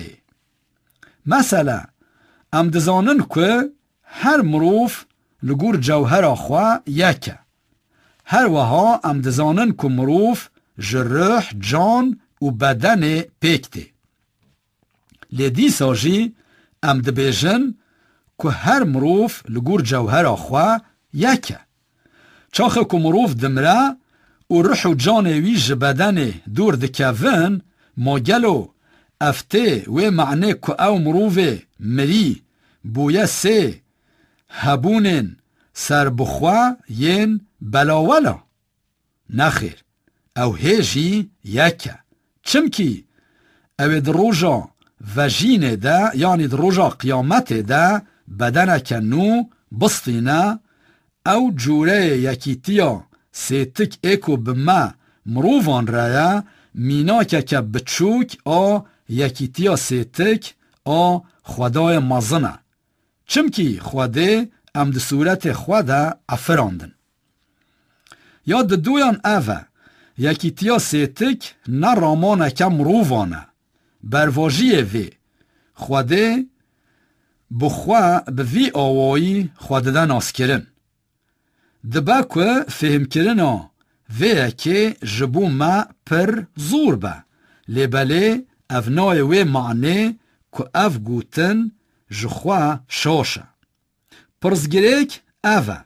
مثلا ام دزانن که هر مروف لگور جوهر خواه یکه. هر وها ام دزانن که مروف جروح جان و بدن پیکته. لیدی ساجی ام دبیجن که هر مروف لگور جوهر خواه یکه. چاخه که مروف دمره و روح و جان ویج بدن دور دکوون ما گلو افته و معنی که او مروف مری بویه سه هبونن سر بخوا ین بلاولا نخیر او هیجی یکه. چمکی او دروجا وجینه ده یعنی دروجا قیامت ده بدنه کنو بسطینه او جوره یکیتیا سیتک ایکو بما مروفان رaya مینا که بچوک آ یکیتیا سیتک آ خدای مازنه. چمکی خوده ام ده صورت خوده افراندن. یا ده دویان اوه یکیتیا سیتک نه رامانه که مروفانه برواجیه وی خوده بخواه به وی آوایی خوده ده ناس کرن. دبا که فهم کرنا وی که جبو ما پر زور به لیباله افنای وی معنی که اف گوتن جخوا شاشه. پرزگریک اوه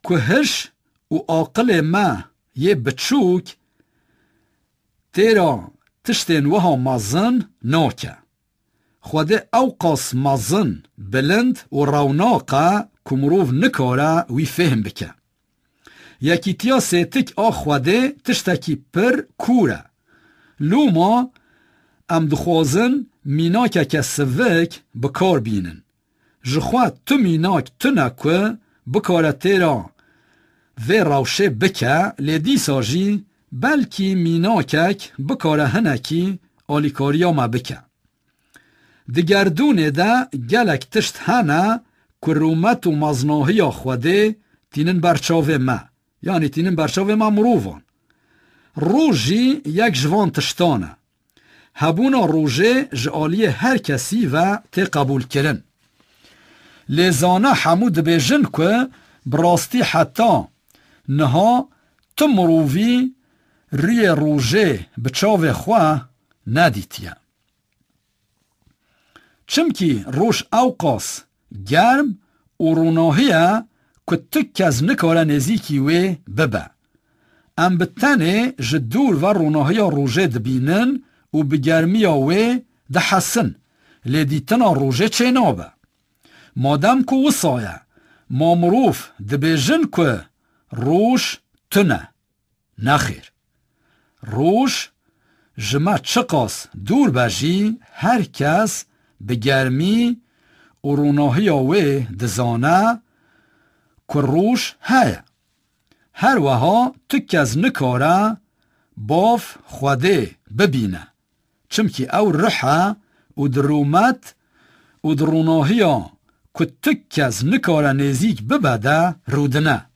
که هش و عاقل ما یه بچوک تیرا تشتین وها مازن ناکه. خوده اوقاس مازن بلند و روناقه که مروف نکاره وی فهم بکه. یکیتیا سیتک آخوده تشتکی پر کوره. لوما ام دخوازن میناکه که سوک بکار بینن. جخواه تو میناک تو نکه بکاره تیرا و روشه بکه لیدی ساجی بلکی میناکک بکاره هنکی آلیکاریا ما بکه. دگردونه ده گلک تشت هنه که رومت و مزناهی خوده تینن برچاوه ما یعنی تینن برچاوه ما مروفان. روژی یک جوان تشتانه. هبونا روژه جعالی هر کسی و تی قبول کرن. لیزانه حمود بیجن که براستی حتی نها تو مروفی ری روژه بچاوه خواه ندیتیه. چمکی روش اوقاس گرم و روناهیه که تک از نکاره نزیکی وی ببه. ام بتنه جدور و روناهی روژه دبینن و بگرمی وی ده حسن لیدیتنا روژه چه نابه. مادم که وصایه ما مروف دبیجن که روش تنه نخیر. روش جمع چقاس دور بجی هر کس بگرمی و روناهی وی دزانه که روش هیا. هر وها تک از نکاره باف خوده ببینه. چمکی او رحه و درومت و دروناهی که تک از نکاره نزیک ببده رودنه.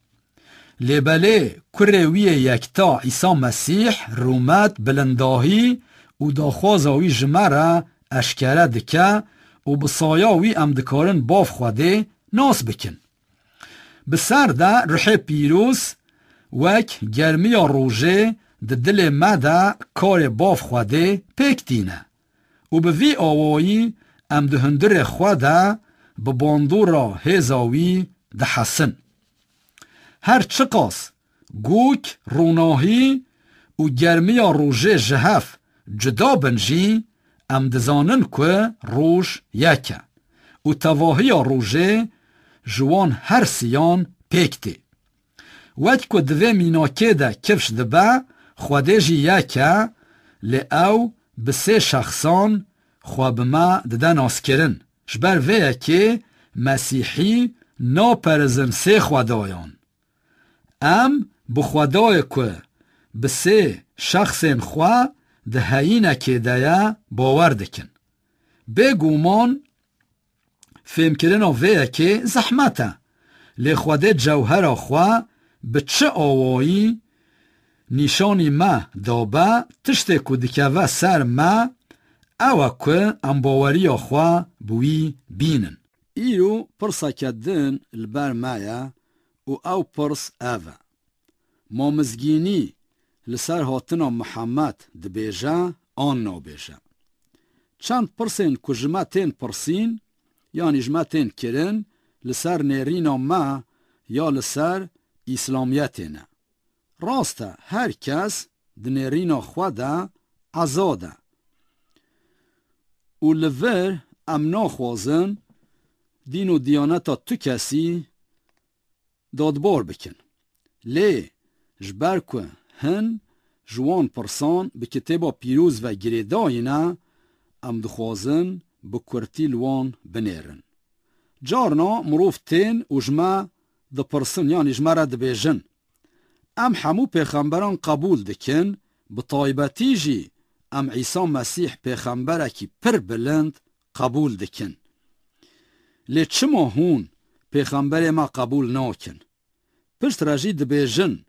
لبله کروی یکتا عیسی مسیح رومت بلنداهی و داخوازاوی جمره اشکره دکه و بسایاوی امدکارن باف خوده ناس بکن. بسر ده روح پیروس وک گرمی روژه ده دل مده کار باف خوده پیک دینه و به وی آوایی ام ده هندر خوده به باندور را هزاوی ده حسن. هر چقاس گوک روناهی و گرمی روژه جهف جدا بنجی ام دزانن که روژ یکه و تواهی روژه جوان هر سیان پیکتی. وقت که دوی میناکه ده کفش دبه خوده جی یکه لی او بسه شخصان خواب ما دده ناس کرن جبر ویه که مسیحی نا پرزن سه خودایان. ام بخودای که بسه شخصین خواه ده هینه که ده باور دکن. بگومان فهم کردن ویه که زحمته لی خوده جوهر خواه به چه آوایی نیشانی ما دابه تشته کدکه و سر ما او که امباوری خواه بوی بینن. ایرو پرسا کدن البر مایا و او پرس اوه ما مزگینی لسر هاتنا محمد دبیجه آن نو بیجه. چند پرسین که جمع تین پرسین یعنی جمع تین کرن لسر نیرینا ما یا لسر اسلامیتینه. راسته هر کس دنیرینا خواده ازاده و لور امنا خوازن دین و دیانتا تو کسی دادبار بکن. لی جبر که هن جوان پرسان به کتابا پیروز و گریداینا ام دخوازن بکورتی لوان بنیرن. جارنا مروف تین و جمع ده پرسن یعنی جمع را ده بیجن. ام همو پیغمبران قبول دکن بطایبتی جی ام عیسی مسیح پیغمبره کی پر بلند قبول دکن. لی چما هون پیغمبر ما قبول ناکن؟ پشت راجی ده بیجن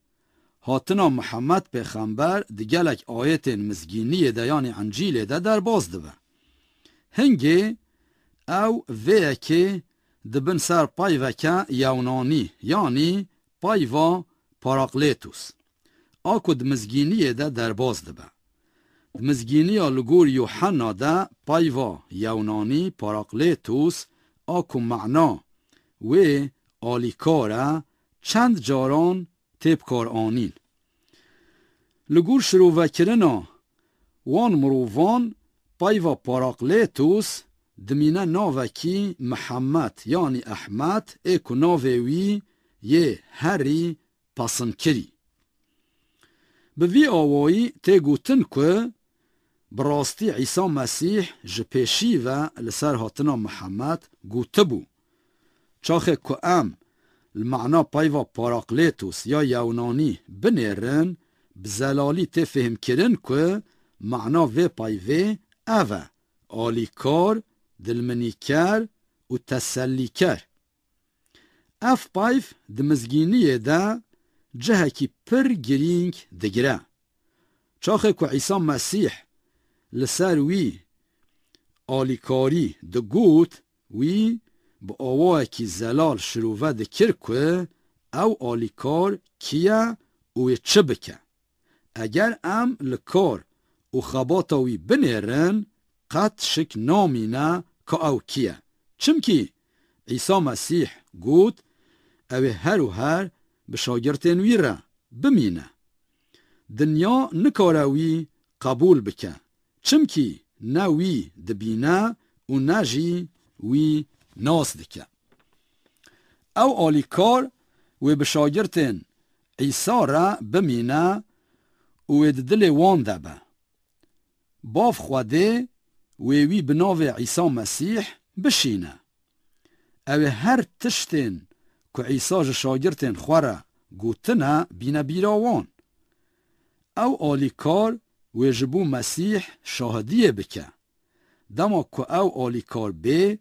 هاتنا محمد پیغمبر دگلک آیت مزگینی ده یعنی انجیل ده در باز ده. هنگی او ویه که دبن سر پایوکه یونانی یعنی پایوا پاراقلیتوس آکو دمزگینی ده در باز ده. دمزگینی لگور یوحنا ده پایوا یونانی پاراقلیتوس آکو معنا و آلیکاره چند جاران تیب کار آنین. لگور شروع وکرنا وان مرووان پایوا پاراقلیتوس دمینه ناوکی محمد یعنی احمد ایکو ناویوی یه هری پاسن کری. به وی آوایی تی گوتن که براستی عیسی مسیح جپیشی و لسر هاتنا محمد گوته بو. چاخه که ام المعنا پایوا پاراقلیتوس یا یونانی بنیرن بزلالی تی فهم کرن که معنا وی پایوی اوه آلیکار دلمنیکر و تسلیکر. اف پایف دمزگینیه ده جهکی پر گرینگ دگره. چاخه که عیسی مسیح لسر وی آلیکاری ده گوت وی با آواه کی زلال شروعه ده کر که او آلیکار کیه و چه بکه. اگر ام لکار و خباتاوی بنیرن قد شک نامینه که او کیه. چمکی عیسی مسیح گوت او هر و هر به شاگرتین وی را بمینه. دنیا نکاروی قبول بکه. چمکی نه وی دبینه و نه جی وی ناس دکه. او آلیکار و به شاگرتین عیسی را بمینه و دل وان دبه. باف خوده وی بناو عیسی مسیح بشینه. او هر تشتین که عیسی شاگرتین خوره گوتنه بینه بیراوان. او آلیکار و جبو مسیح شاهدیه بکه. دما که او آلیکار بی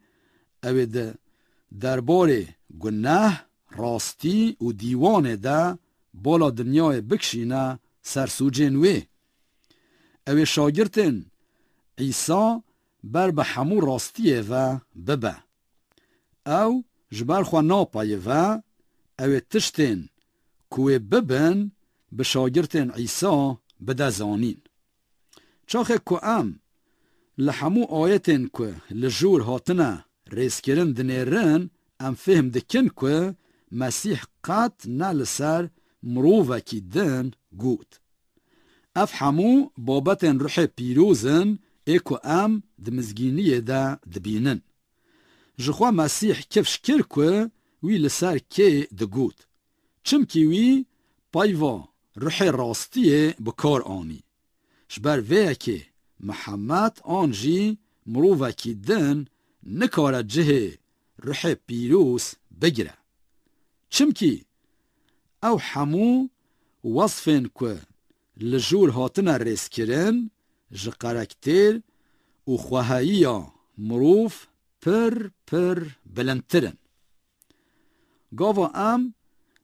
او درباره گناه راستی و دیوان ده بالا دنیای بکشینه سرسوجین وی. اوی شاگرتن عیسی بر به همو راستیه و ببه. او جبر خوا ناپایه و اوی تشتین کوی ببن به شاگرتن عیسی بده زانین. چاخه که ام لحمو آیتن که لجور هاتنه ریس کرن دنیرن ام فهم دکن که مسیح قط نلسر مروفه کی دن گود. اف همو بابتن روح پیروزن ایکو ام دمزگینی ده دبینن. جخوا مسیح کفش کر که وی لسر که دگود. چمکی وی پایوا روح راستیه بکار آنی. شبر وی که محمد آنجی مروفه کی دن نکاره جه روح پیروز بگره. چمکی او همو وصفن که لجور هاتنه ریس کرن جه قرکتر و خواهایی مروف پر بلندترن. گاوا ام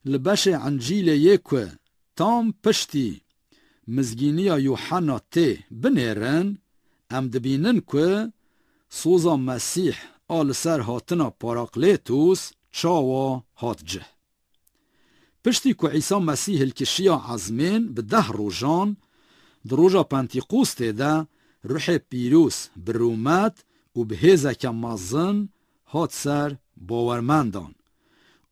لبش انجیل یکو تام پشتی مزگینی یوحنا تی بنیرن ام دبینن که سوزا مسیح آل سر هاتنا پاراقلیتوس چاوا هات جه. پشتی که عیسی مسیح الکشیا عزمین به 10 روزان در روزا پنتیقوست ده روح پیروس برومت و به هزک مازن هات سر باورمندان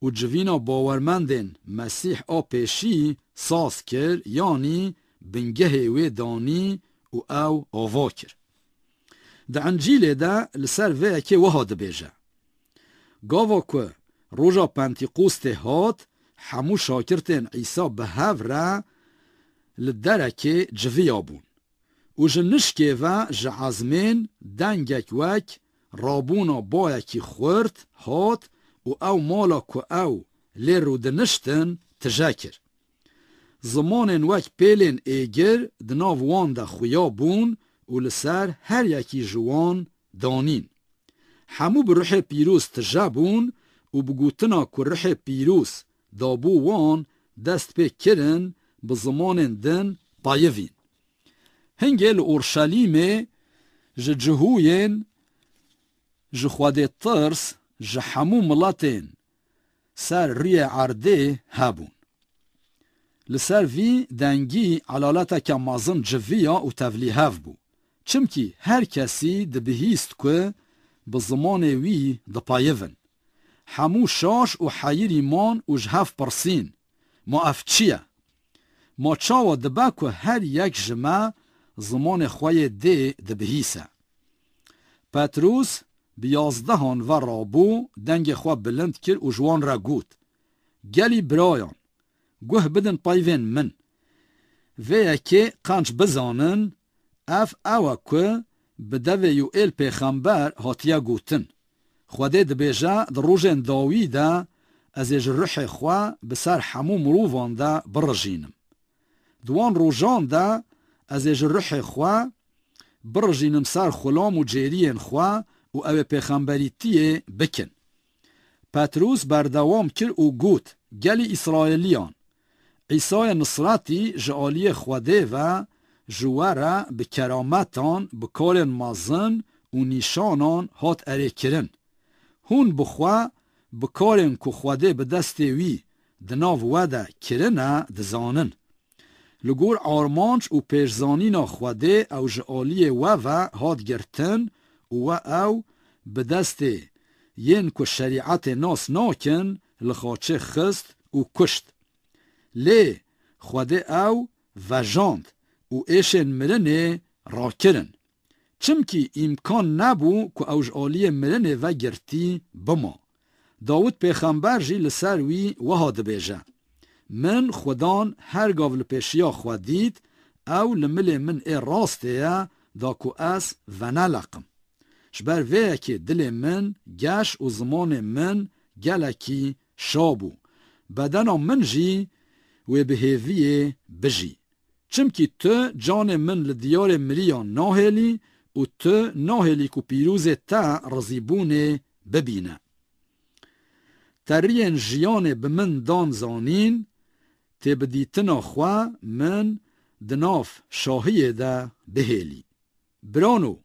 و جوینا باورمندن مسیح پیشی ساز کر یعنی بنگه وی دانی و او آوا کر. ده انجیل ده لسر وی که وها ده بیجه. گاوا که روزا پنتیقوست هات همو شاکرتن عیسی به هفره لدرکه جویا بون و جنشکه و جعزمین دنگک وک رابونا بایکی خورد هات و او مالا که او لرو دنشتن تجاکر. زمان وک پیلین ایگر دناو وان ده خویا بون و لسر هر یکی جوان دانین. همو به روح پیروز تجابون و بگوتنا که روح پیروز دابو وان دست پی کرن به زمان دن پایوین. هنگل اورشلیم جهوین جخواده ترس جحمو ملاتین سر ری عرده هبون. لسر وی دنگی علالاتا که مازن جویا و تولی هف بو. چمکی هر کسی ده بهیست که به زمان وی ده پایوین. همو شاش و حیری مان و جهف پرسین ما اف چیه؟ ما چاوا دبا که هر یک جمع زمان خواه ده بهیسه. پتروس بیازدهان و رابو دنگ خواه بلند کر و جوان را گود گلی برایان گوه بدن پایوین من ویا که قنچ بزانن اف اوه که بدوه یو ایل پیخمبر هاتیا گوتن خواده دبیجه در روژن داویده از اج روح خواه بسر همو مروفان ده برجینم. دوان روژان ده از اج روح خواه برجینم سر خلام و جیرین خواه و او پیغمبریتیه بکن. پتروس بردوام کر و گوت گلی اسرائیلیان عیسی نصراتی جعالی خواده و جواره به کرامتان بکارن مازن و نیشانان هات اره کرن. هون بخوا بکارن که خواده به دست وی دناو وده کرنه دزانن. لگور آرمانچ و پیشزانینا خواده او جعالی و هات گرتن و او به دست ین که شریعت ناس ناکن لخاچه خست و کشت. لی خواده او وجاند و ایشن مرنه را کرن. چمکی امکان نبو که او جعالی مرنه و گرتی بما. داود پیغمبر جی لسر وی وها دبیجه. من خودان هر گاو لپیشیا خودید او لمل من ای راسته دا که از و نلقم. شبر وی که دل من گش و زمان من گلکی شابو. بدنا من جی و بهیوی بجی. چمکی تو جان من لدیار مریان ناهلی و تو ناهلی که پیروز تا رزیبونه ببینه. ترین جیان به من دان زانین تبدیتنا خوا من دناف شاهیه دا بهیلی. برانو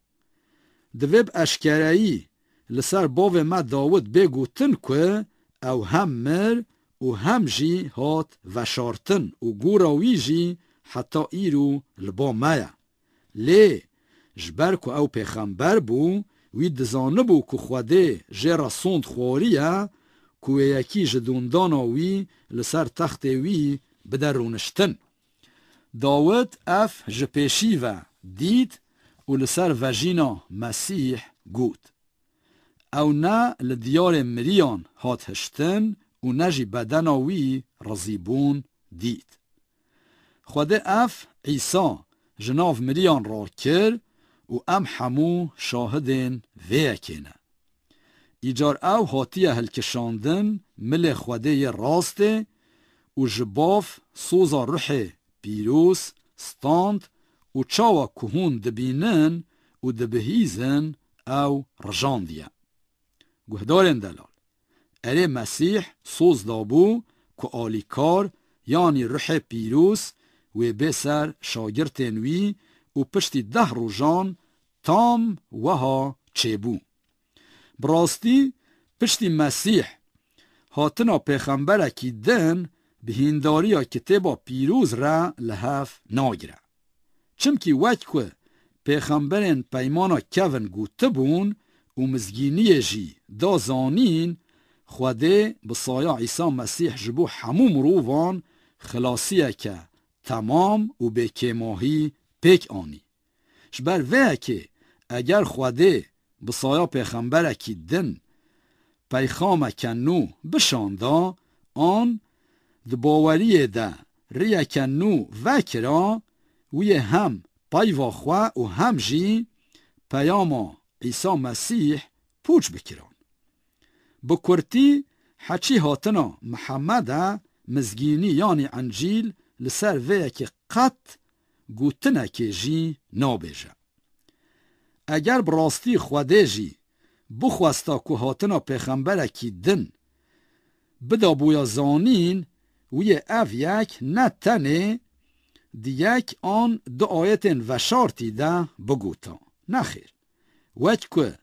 دویب اشکرایی لسر باو ما داود بگوتن که او هم مر و هم جی هات وشارتن و گوراوی جی حتی ایرو لبا مایا. لی جبر که او پیغمبر بو وی دزانه بو که خوده جرا سوند خواریا که یکی جدوندانا وی لسر تخت وی بدرونشتن. داود اف جپیشی و دید و لسر وجینا مسیح گود. او نه لدیار مریان هات هشتن و نجی بدناوی رزیبون دید. خوده اف عیسا جناف مریان را کر و ام حمو شاهدین ویکینه. ایجار او هاتیه هلکشاندن مل خوده راسته و جباف سوزا روح پیروس ستاند و چاوا کهون دبینن و دبهیزن او رجاندیه. گهدارن دلال اره مسیح سوز دابو که آلیکار یعنی روح پیروس و بسر شاگرتن وی و پشتی 10 روزان تام وها چبو. براستی پشتی مسیح هاتنا پیغمبر کی دن به هنداریا کتابا پیروز را لحف ناگره. چمکی وقت که پیغمبرن پیمانا کون گوته بون و مزگینی جی دا زانین خوده بسایا عیسی مسیح جبو همو مروفان خلاصیه که تمام و بکماهی پیک آنی. شبر وه که اگر خوده بسایا پیغمبر کی دن پیخام کنو بشاندا آن دباوری ده ریه کنو وکرا وی هم پیوا خواه و هم جی پیاما عیسی مسیح پوچ بکران. بکرتی حچی هاتنا محمد مزگینی یعنی انجیل لسر وی که قط گوتنه که جی نابیجه. اگر براستی خوده جی بخواستا که هاتنا پیغمبر کی دن بدا بویا زانین وی اف یک نه تنه دیک آن 2 آیتن و شارتی ده بگوتا. نخیر وچ که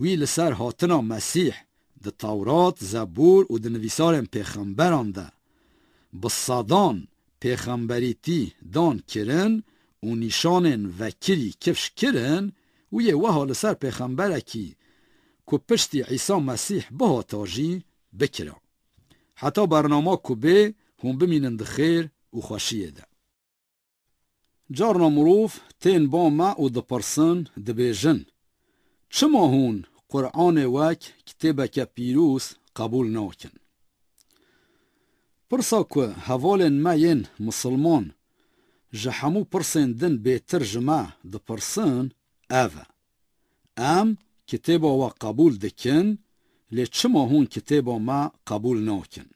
وی لسر هاتنا مسیح ده تورات زبور و ده نویسارن پیغمبران ده بصادان پیغمبریتی دان کرن و نیشانن وکری کفش کرن وی وها لسر پیغمبره کی که پشتی عیسی مسیح بها تاجی بکرا. حتی برنامه که به هم بمینن ده خیر و خوشیه ده. جارنا مروف تین با ما و ده پرسن ده بیجن چما هون قرآن وک کتابه که پیروس قبول ناکن؟ پرسا که حوالن ما ین مسلمان جحمو پرسن دن به ترجمه ده پرسن اوه ام کتابه و قبول دکن لی چما هون کتابه ما قبول ناکن؟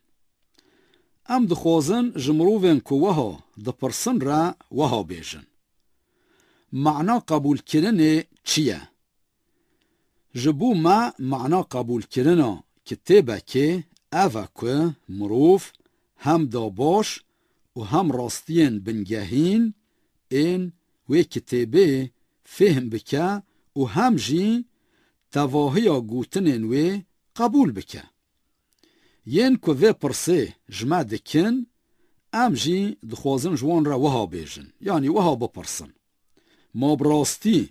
ام دخوازن جمروفن که وها ده پرسن را وها بیجن معنا قبول کرنه چیه؟ جبو ما معنا قبول کرنا کتابه که اوه که مروف هم داباش و هم راستین بنگهین این و کتابه فهم بکه و هم جی تواهی گوتنین و قبول بکه. ین که وی پرسه جمع دکن ام جی دخوازن جوان را وها بیجن یعنی وها بپرسن ما براستی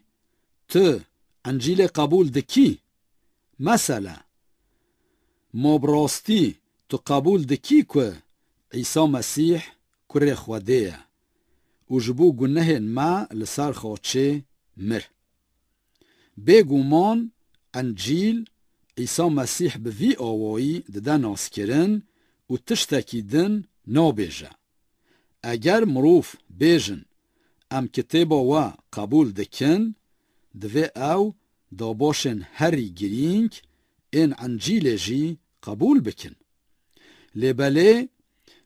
تو انجیل قبول دکی؟ مثلا ما براستی تو قبول دکی که عیسی مسیح کره خوده و جبو گنهن ما لسر خاچه مر. بگومان انجیل عیسی مسیح به وی آوایی دده ناس کرن و تشتکی دن نابیجه. اگر مروف بیجن ام کتابا و قبول دکن دوی او داباشن هری گرینگ این انجیل جی قبول بکن. لیباله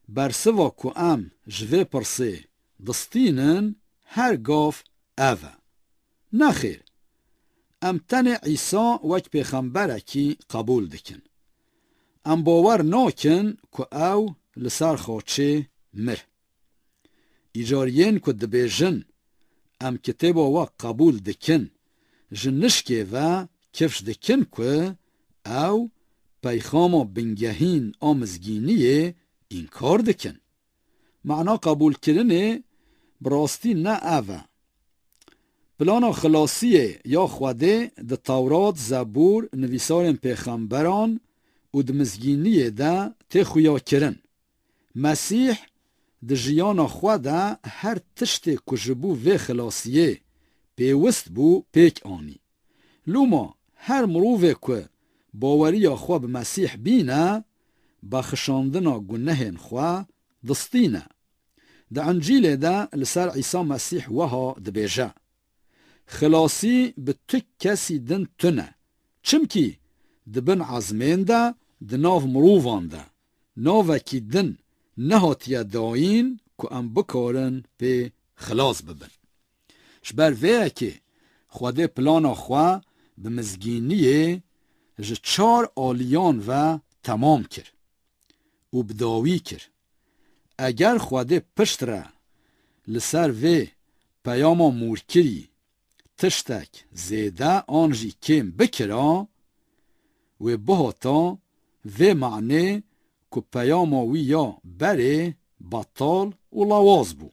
برسوا که ام جوه پرسه دستینن هر گاف اوه. نخیر ام تن عیسی وک پیغمبره کی قبول دکن. ام باور ناکن که او لسر خاچه مر. ایجارین که دبیجن ام کتابا و قبول دکن جنشکه و کفش دکن که او پیخاما بنگهین آمزگینیه انکار دکن. معنا قبول کرنه براستی نه اوه. پلانا خلاصیه یا خواده ده تورات زبور نویسارن پیغمبران و ده مزگینیه ده تی خویا کرن. مسیح ده جیانا خواده هر تشت کجبو و خلاصیه پیوست بو پیک آنی. لوما هر مروفه که باوری خواه به مسیح بینه بخشاندنا گنهن خواه دستینه. ده انجیل ده لسر عیسی مسیح وها ده بیجه خلاصی به تک کسی دن تنه چمکی دبن عزمین ده ده ناو مروفان ده ناوه کی دن نهاتیه داین که ام بکارن به خلاص ببن. شبر ویه که خواده پلانا خواه به مزگینیه جه 4 آلیان و تمام کر و بداوی کر. اگر خواده پشت را لسر و پیاما مورکری تشتک زیده آنجی کم بکرا و بهاتا و معنی که پیاما وی یا بره بطال و لواز بو.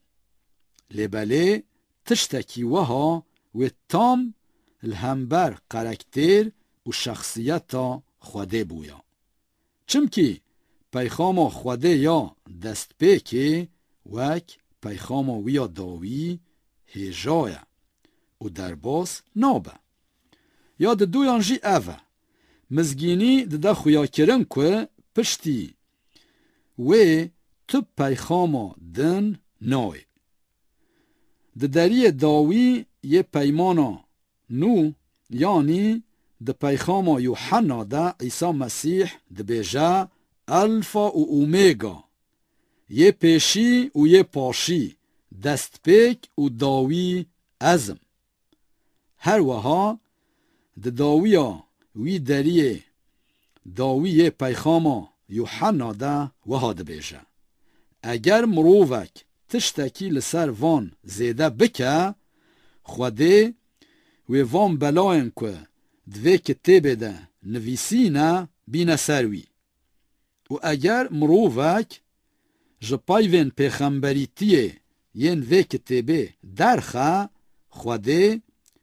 لبله تشتکی وها و تام الهمبر قرکتر و شخصیتا خواده بویا. چمکی پیخاما خواده یا دست پیکه وک پیخاما ویا داوی هجایه و درباس نابه. یا ده دویان جی اوه مزگینی ده خویا کرن که پشتی و تو پیخاما دن نای. ده دری داوی یه پیمانا نو یعنی ده پیخاما یوحنا ده عیسی مسیح ده بیجه الفا و اومیگا یه پیشی و یه پاشی دست پیک و داوی ازم. هر وها ده داویا وی دریه داوی یه پیخاما یوحنا ده وها ده بیجه اگر مرووک تشتکی لسر وان زیده بکه خوده و وان بلاین که دوی کتیبه ده نویسینه بینه سروی. و اگر مرووک جپایوین پیغمبریتیه ین وی کتیبه درخه خوده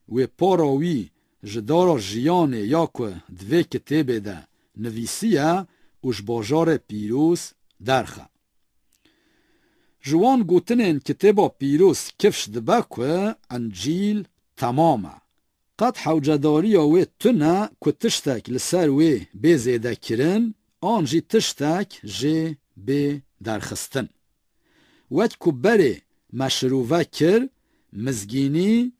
و پاراوی جدارا جیانه یا که دوی کتیبه ده نویسیه و جباجار پیروز درخه. جوان گوتنین کتابا پیروز کفش دبه که انجیل تمامه. قد حوجداری و تنه که تشتک لسر و بزیده کرن آنجی تشتک جه به درخستن. وقت که بره مشروعه کر مزگینی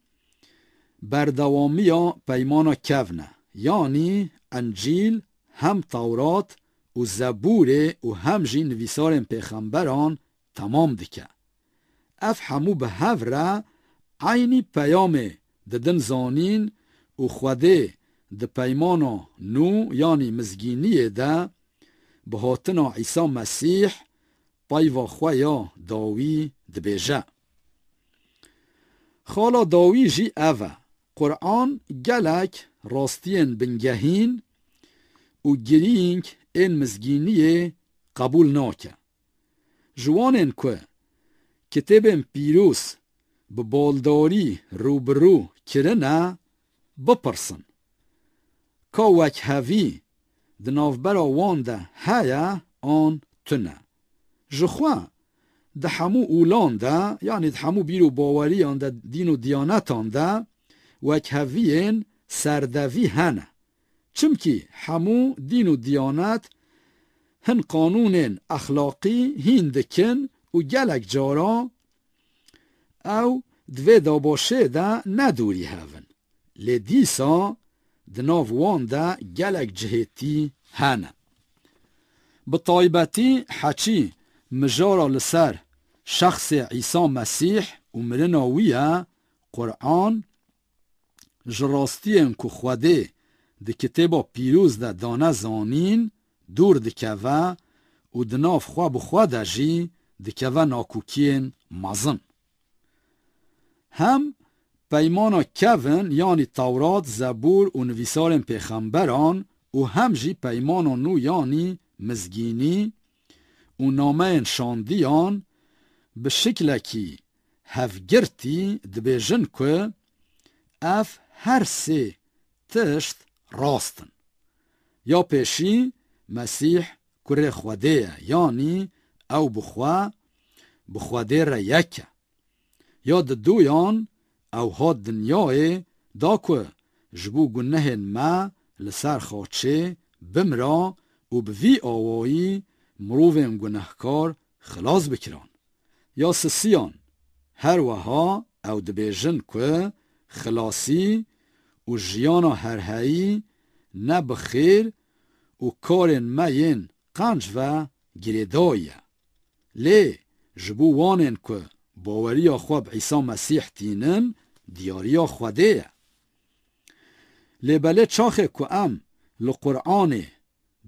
بردوامی یا پیمانا کونه یعنی انجیل هم تورات و زبور و هم جی نویسارن پیغمبران تمام دکه. اف همو به هفره عینی پیامه ددن زانین و خوده ده پیمانا نو یعنی مزگینیه ده به هاتنا عیسی مسیح پایوا خویا داوی ده بیجه. خالا داوی جی اوه قرآن گلک راستین بنگهین و گرینگ این مزگینیه قبول ناکه. جوانین که کتاب پیروز به بالداری روبرو کرنه بپرسن که وک هوی ده نافبرا وان ده هیا آن تنه. جخوا ده همو اولان ده یعنی ده همو بیرو باوری آن ده دین و دیانتان ده وک هویین سردوی هنه. چمکی همو دین و دیانت هن قانون اخلاقی هین دکن و گلک جارا او دوی دا باشه ده ندوری هون. لدیسا دناو وان ده گلک جهتی هنه. بطایبتی حچی مجارا لسر شخص عیسی مسیح و مرناویه قرآن جراستین که خوده ده کتابا پیروز ده دانه زانین دور دکوه و دناف خواه بخواه ده جی دکوه ناکوکین مزن. هم پیمانا کون یعنی تورات، زبور و نویسارن پیغمبران و هم جی پیمانا نو یعنی مزگینی و نامه شاندیان به شکل کی هفگرتی دبیجن که اف هر سه تشت راستن. یا پیشی مسیح کره خوده یعنی او بخوده را یکه. یا دویان او ها دنیای دا که جبو گنه ما لسر خاچه بمرا و بوی آوایی مروفم گنهکار خلاص بکران. یا سسیان هر وها او دبیجن که خلاصی و جیانا هرهایی نه بخیر و کارن مین قنج و گریدایه. لی جبو وانن که باوریا خواب عیسی مسیح تینن دیاریا خوده. لی بله چاخه که ام لقرآن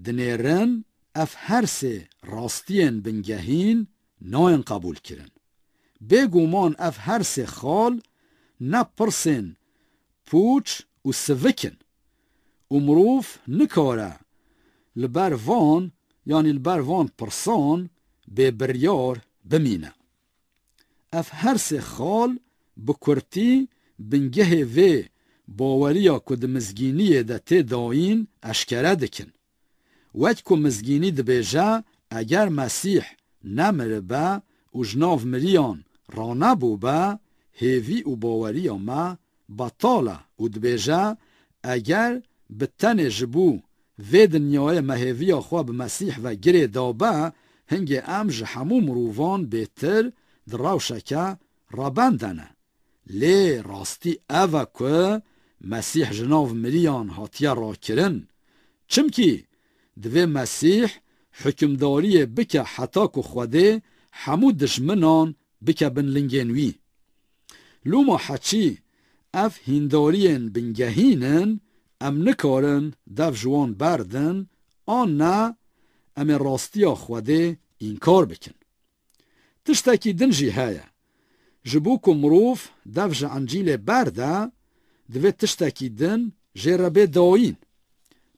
دنیرن اف هر سه راستین بنگهین ناین قبول کرن. بگومان اف هر سه خال نپرسن پوچ و سوکن و مروف نکاره لبر وان یعنی لبر وان پرسان به بریار بمینه. اف هر سه خال بکرتی بنگه و باوریا که ده مزگینی ده تی داین اشکره دکن. وقت که مزگینی ده بیجه اگر مسیح نمره با و جناف مریان رانه بو با هیوی و باوریا ما بطاله و ده بیجه اگر بتن جبو و دنیای مهیوی خواب مسیح و گره دابه هنگه امج همو مروفان بهتر در روشکه رابندنه. لی راستی اوه که مسیح جناو مریان هاتیه را کرن. چمکی دوی مسیح حکمداری بکه حتا که خوده همو دشمنان بکه بنلنگنوی. لوما حچی اف هندارین بنگهینن ام نکارن دف جوان بردن آن نه ام راستی خوده این کار بکن. تشتاکی دنجی هایا جبو که مروف دف جعنجیل برده دوی تشتاکی دن جربه داین.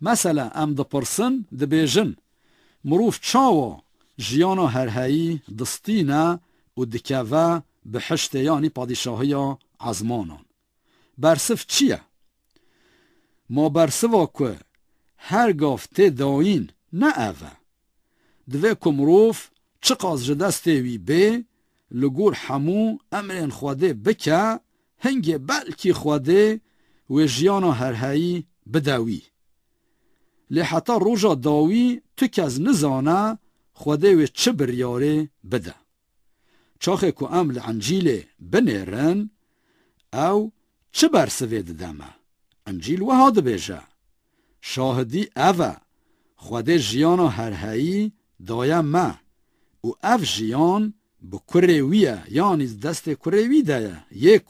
مثلا ام ده پرسن ده بیجن مروف چاوا جیانا هرهایی دستینه و دکوه به حشت یعنی پادشاهی عزمانان. برصف چیه؟ ما برصفا که هر گافته داین نه اوه. دوی که مروف چقاز جدسته وی به لگور همو امرین خواده بکه هنگه بلکی خواده و جیانا هرهایی بداوی. لی حتا روژا داوی تو کز نزانه خواده و چه بریاره بده. چاخه که امل انجیل بنیرن او چه برسوه دمه. انجیل و ها بیجه شاهدی اوه خواده جیانا هرهایی دایم ما و اف جیان به کرویه یعنی دست کروی دایه یک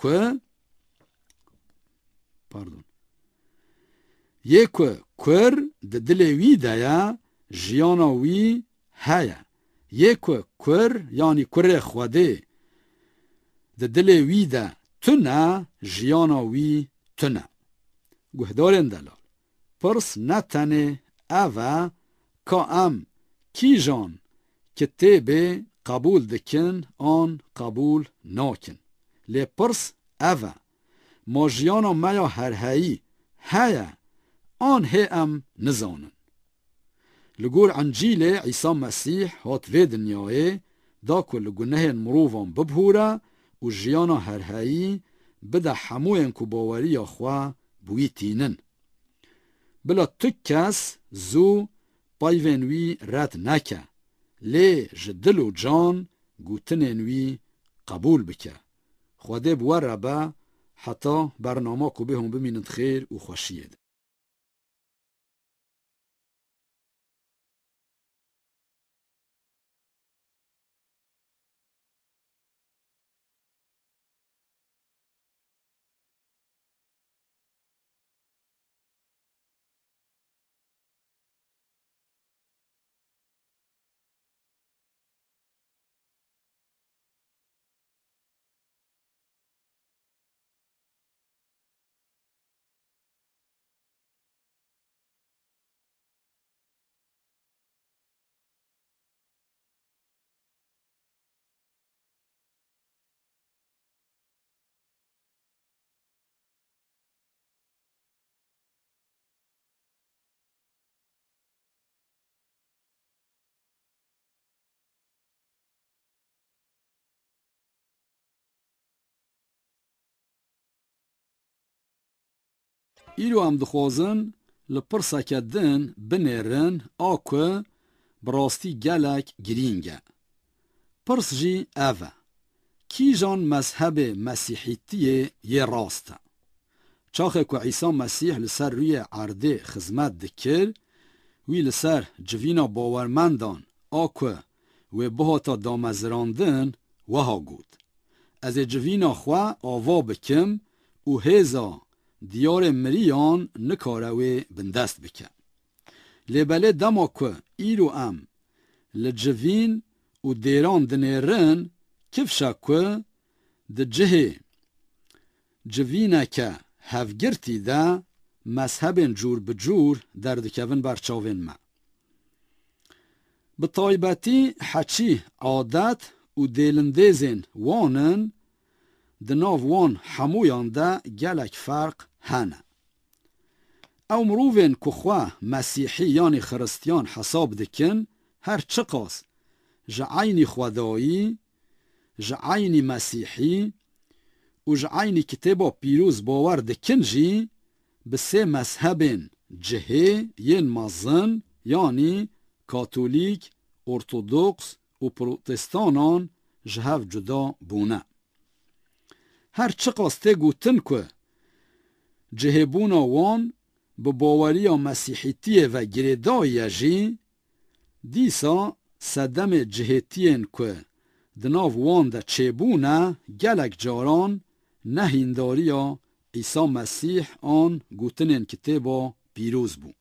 کر ده دلوی دایه جیانا وی هایه. یک کر یعنی کر خواده ده دلوی ده تنه جیانا وی تنه. گهدارن دلال پرس نتنه اوه که ام کی جان که تیبه قبول دکن آن قبول ناکن. لی پرس اوه ما جیانا میا هرهایی هایه آن هی ام نزانن. لگور انجیل عیسی مسیح هات وی دنیای دا که لگنه مروفان ببهوره و جیانا هرهایی بده هموین که باوری خواه بوی تینن. بلا تو کس زو پایونوی رد نکه لی جدل و جان گوتنینوی قبول بکه. خواده بوره با حتی برنامه که به هم بمینند خیر و خوشید. ایرو ام دخوازن لپرسکه دن بنیرن آکو براستی گلک گرینگه. پرس جی اوه کی جان مذهب مسیحیتیه یه راسته. چاخه که عیسی مسیح لسر روی عرده خدمت دکر وی لسر جوینا باورمندان آکو و بهاتا دامزراندن وها گود. از جوینا خواه آوا بکم و هزا دیار مریان نکاروی بندست بکم. لبله دما که ایرو ام لجوین و دیران دنیرن کفشا که ده جهه جوینه که هفگرتی ده مذهب جور بجور در دکوین برچاوین ما. به طایبتی حچی عادت و دیلندیزین وانن دناو وان همویان ده گلک فرق هنه. او مروفین که خواه مسیحی یعنی خرستیان حساب دکن هر چقاس جعینی خدایی، جعینی مسیحی و جعینی کتابا پیروز باور دکن جی به سه مذهبین جهه ین مازن یعنی کاتولیک، ارتودکس و پروتستانان جهو جدا بونه. هر چقاس ته گوتن که جهه بونا وان به باوری مسیحیتی و گریدای جی دیسا صدم جهتین که دناو وان ده چه بونه گلک جاران نهینداریا عیسی مسیح آن گوتنین کتابا پیروز بو.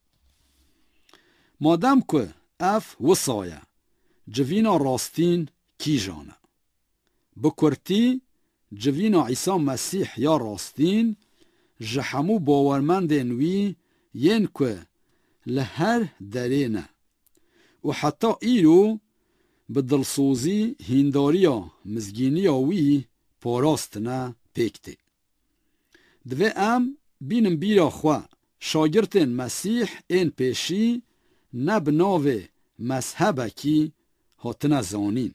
مادم که اف وصایه جوینا راستین کی جانه. بکرتی جوینا عیسی مسیح یا راستین جحمو باورمندین وی ین که لهر درینه و حتی ایرو به دلسوزی هینداریا مزگینیا وی پاراستنه پیکته. دوی ام بینم بیرا خواه شاگرتن مسیح این پیشی نبناوه مذهبه کی هاتنه زانین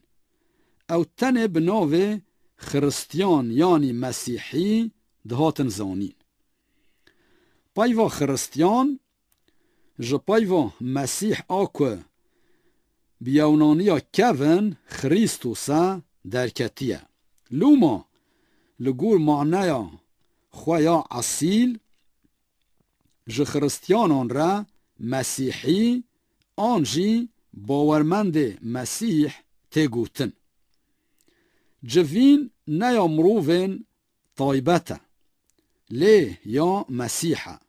او تنه بناوه خرستیان یعنی مسیحی دهاتن زانین. پایوا خرستیان جپایوا مسیح آکو بیاونانیا کون خریستوسا درکتیه. لوما لگور معنیا خویا اصیل ج خرستیانان را مسیحی آنجی باورمند مسیح تگوتن. جوین نیا مروفن طایبته لی یا مسیحه.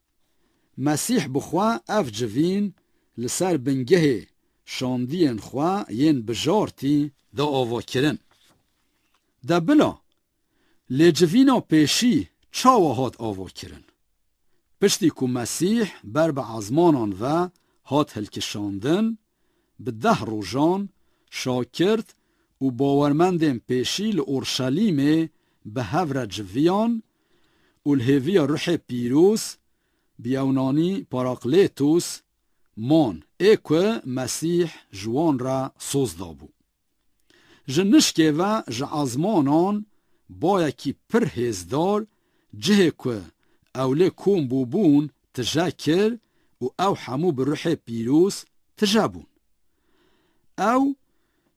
مسیح بخوا اف جوین لسر بنگه شاندین خوا ین بجارتی دا آوا کرن. دا بلا لی جوینا پیشی چاوا هات آوا کرن. پشتی که مسیح بر به عزمانان و هات هلکشاندن به 10 روزان شاکرت و باورمندن پیشی لأورشلیم به هور جویان و الهوی روح پیروس بیاونانی پاراقلیتوس مان ایکو مسیح جوان را سوز دابو. جنشکه و جعزمانان با یکی پرهزدار جه که اوله کون بوبون تجاکر و او همو به روح پیروس تجابون. او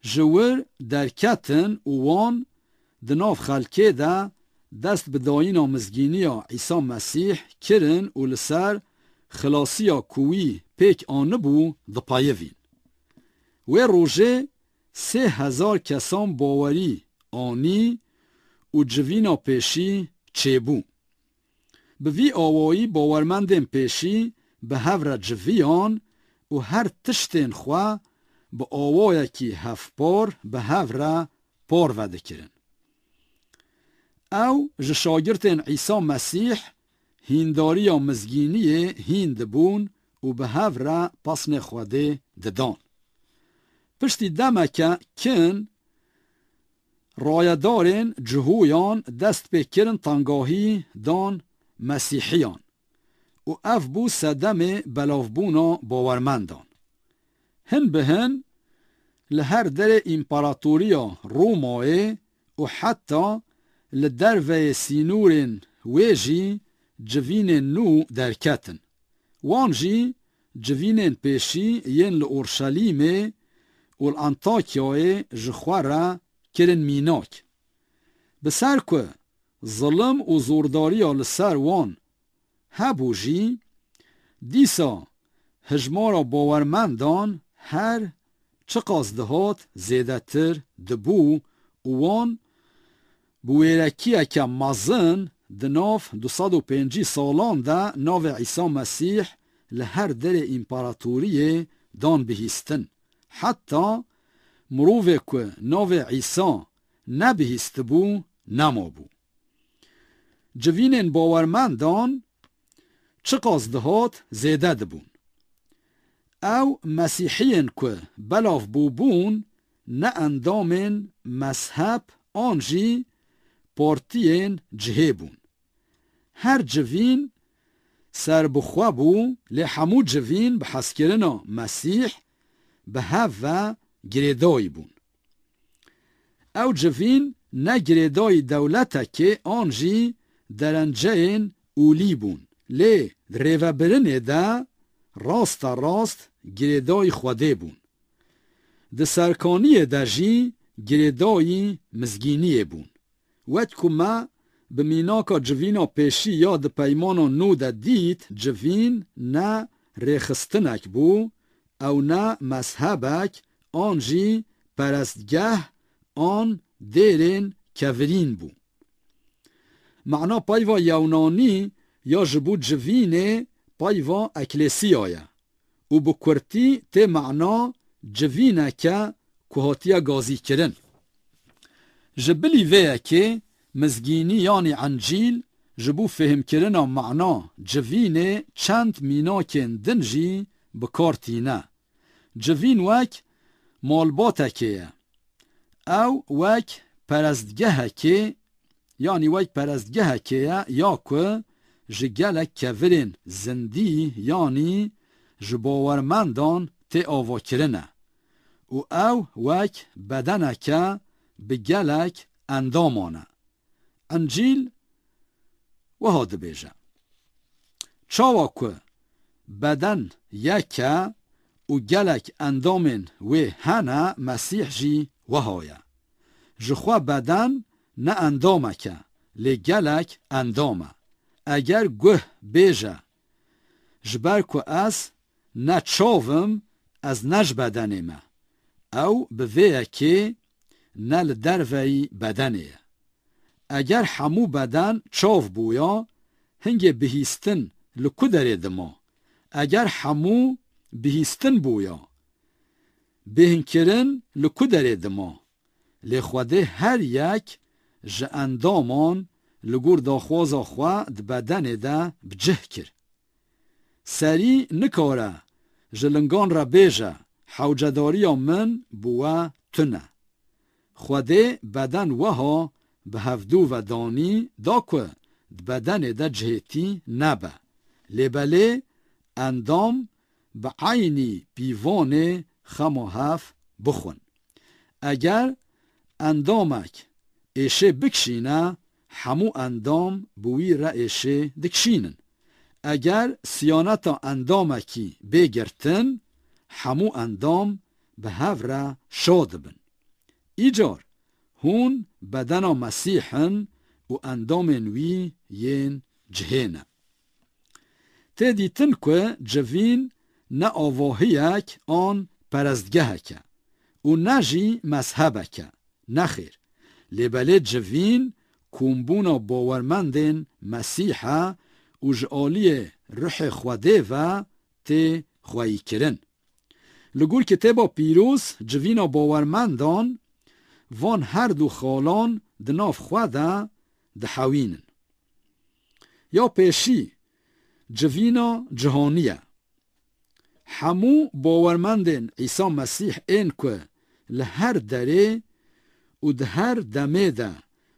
جور درکتن و وان دناف خلکه ده دست به داین آمزگینی عیسی مسیح کرن و لسر خلاصی کوی پیک آنه بو دپایوین. و روژه 3000 کسان باوری آنی و جوینا پیشی چه بو. به وی آوایی باورمندن پیشی به هور جویان و هر تشتین خواه به آوایی که 7 پار به هور پار وده کرن. او جشاگرتن عیسی مسیح هینداری مزگینی هیند بون و به هور پسن خوده ددان. پشتی دمکه کن رایدارن جهویان دست به کرن تنگاهی دان مسیحیان و اف بو صدم بلاوبونا باورمندان. هن به هن لهر در امپراتوریا رومای و حتی لدر و سینورن ویجی جوینên نو derketin. Wan jî civînên pêşî yên li Orşelîmê û li Antakyayê ji xwe re kirin mînak. Bi ser ku zilim û zordariya li ser wan hebû jî, dîsa hejmara bawermendan her çi qas dihat zêdetir dibû û wan bi wêrekiyeke mezin di nav 250 salan de navê İsa Mesîh li her derê împaratoriyê dan bihîstin. Heta mirovê ku navê İsa nebihîstibû nemabû. Civînên bawermendan çi qas dihat zêde dibûn. Ew mesîhiyên ku belav bûbûn ne endamên mezheb an jî partiyên cihê bûn. Her civîn serbixwe bû, lê hemû civîn bi hezkirina Mesîh bi hev ve girêdayî bûn. Ew civîn ne girêdayî dewletekê an jî derenceyên ûlî bûn, lê rêvebirinê de rasta rast girêdayî Xwedê bûn. Di serkaniyê de jî girêdayî mizgîniyê bûn. Wekî me bi mînaka civîna pêşî ya di peymana nû de dît, civîn ne rêxistinek bû, ew ne mezhebek an jî perestgeh an dêrên kevirîn bû. Mena peyva yewnanî ya ji bo civînê peyva eklêsiya ye û bi kurtî tê mena civîneke ku hatiye gazîkirin. Ji bilî vê yekê mizgînî yanî encîl ji bo fêhimkirina mena civînê çend mînakên din jî bikar tîne. Civîn wek malbatekê ye. Ew wek perestgehekê yanî wek perestgehekê ye ya ku ji gelek kevirên zindî yanî ji bawermendan tê avakirin e û ew wek bedeneke bi gelek endaman e. Encîl wiha dibêje. Çawa ku beden yek e û gelek endamên wê hene, Mesîh jî wiha ye. Ji xwe beden ne endamek e, lê gelek endam e. Eger guh bêje ji ber ku ez ne çav im, ez ne ji bedenê me, ew bi vê yekê ne li derveyî bedenê ye. Eger hemû beden çav bûya, hingê bihîstin li ku derê dima? Eger hemû bihîstin bûya, bêhinkirin li ku derê dima? Lê Xwedê her yek ji endaman li gor daxwaza xwe di bedenê de bicih kir. Serî nikare ji lingan re bêje hewcedariya min bi we tune. Xwedê beden wiha bi hevdû ve danî da ku di bedenê de cihêtî nebe. Lêbelê endam bi eynî pîvanê xema hev bixwin. Eger endamek êşê bikişîne, hemû endam bi wî re êşê dikişînin. Eger siyaneta endamekî bêgirtin, hemû endam bi hev re şa dibin. Îcar hûn bedena Mesîhin û endamên wî yên cihê ne. Tê dîtin ku civîn ne avahiyek an perestgehek e û ne jî mezhebek e. Nexêr, lêbelê civîn kûmbûna bawermendên Mesîh e û ji aliyê Ruhê Xwedê ve tê xweyîkirin. Li gor kitêba pîroz civîna bawermendan van her du xalan di nav xwe de dihewînin. Ya pêşî civîna cihanî ye. Hemû bawermendên İsa Mesîh ên ku li her derê û di her demê de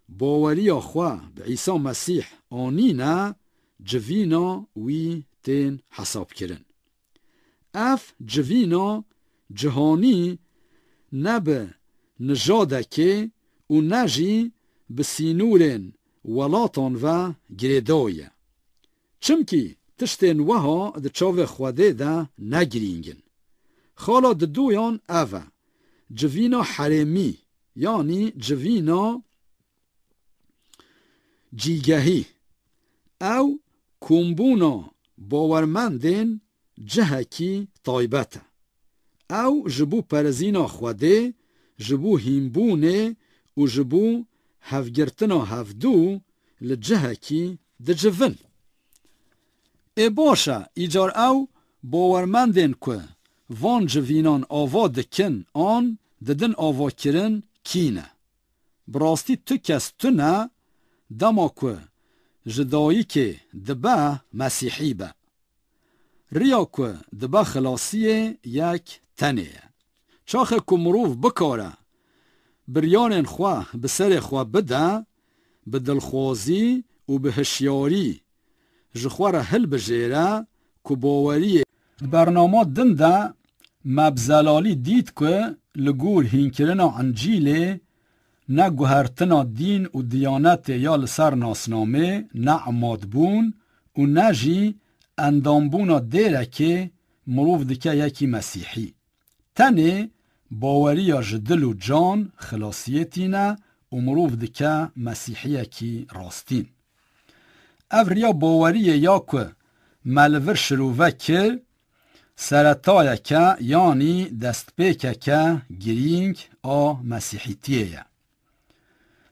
baweriya xwe bi İsa Mesîh anîne, civîna wî tên hesabkirin. Ev civîna cihanî ne bi nijadekê û ne jî bi sînûrên welatan ve girêdayî ye. چمکی تشتین وها ده چاو خواده ده نگرینگن. خالا ده دویان اوه جوینا حرمی یعنی جوینا جیگهی او کمبونا باورمندین جهکی طایبته او جبو پرزینا خواده جبو هیمبونه و جبو هفگرتنا هفدو لجهکی ده جوین. ای باشه ایجار او باورمندین که وان جوینان آوا دکن آن ددن آوا کرن کینه. براستی تو کس تو نه دما که جدایی که دبه مسیحی به. ریا که دبه خلاصیه یک تنه. چاخه که مروف بکاره بریان خواه بسر خواه بده به دلخوازی و به هشیاری جخواره هل بجیره که باوری برنامه دنده مبزلالی دید که لگور هینکرنا انجیله نه گوهرتنا دین و دیانت یا لسر ناسنامه نه عمادبون و نه جی اندامبونا دیره که مروف دکه یکی مسیحی. تنه باوری یا جدل و جان خلاصیتینه و مروف دکه مسیحی کی راستین. اوریا باوری یا که ملور شروع کر سرطای که یعنی دست پیکه که گرینگ آ مسیحیتیه.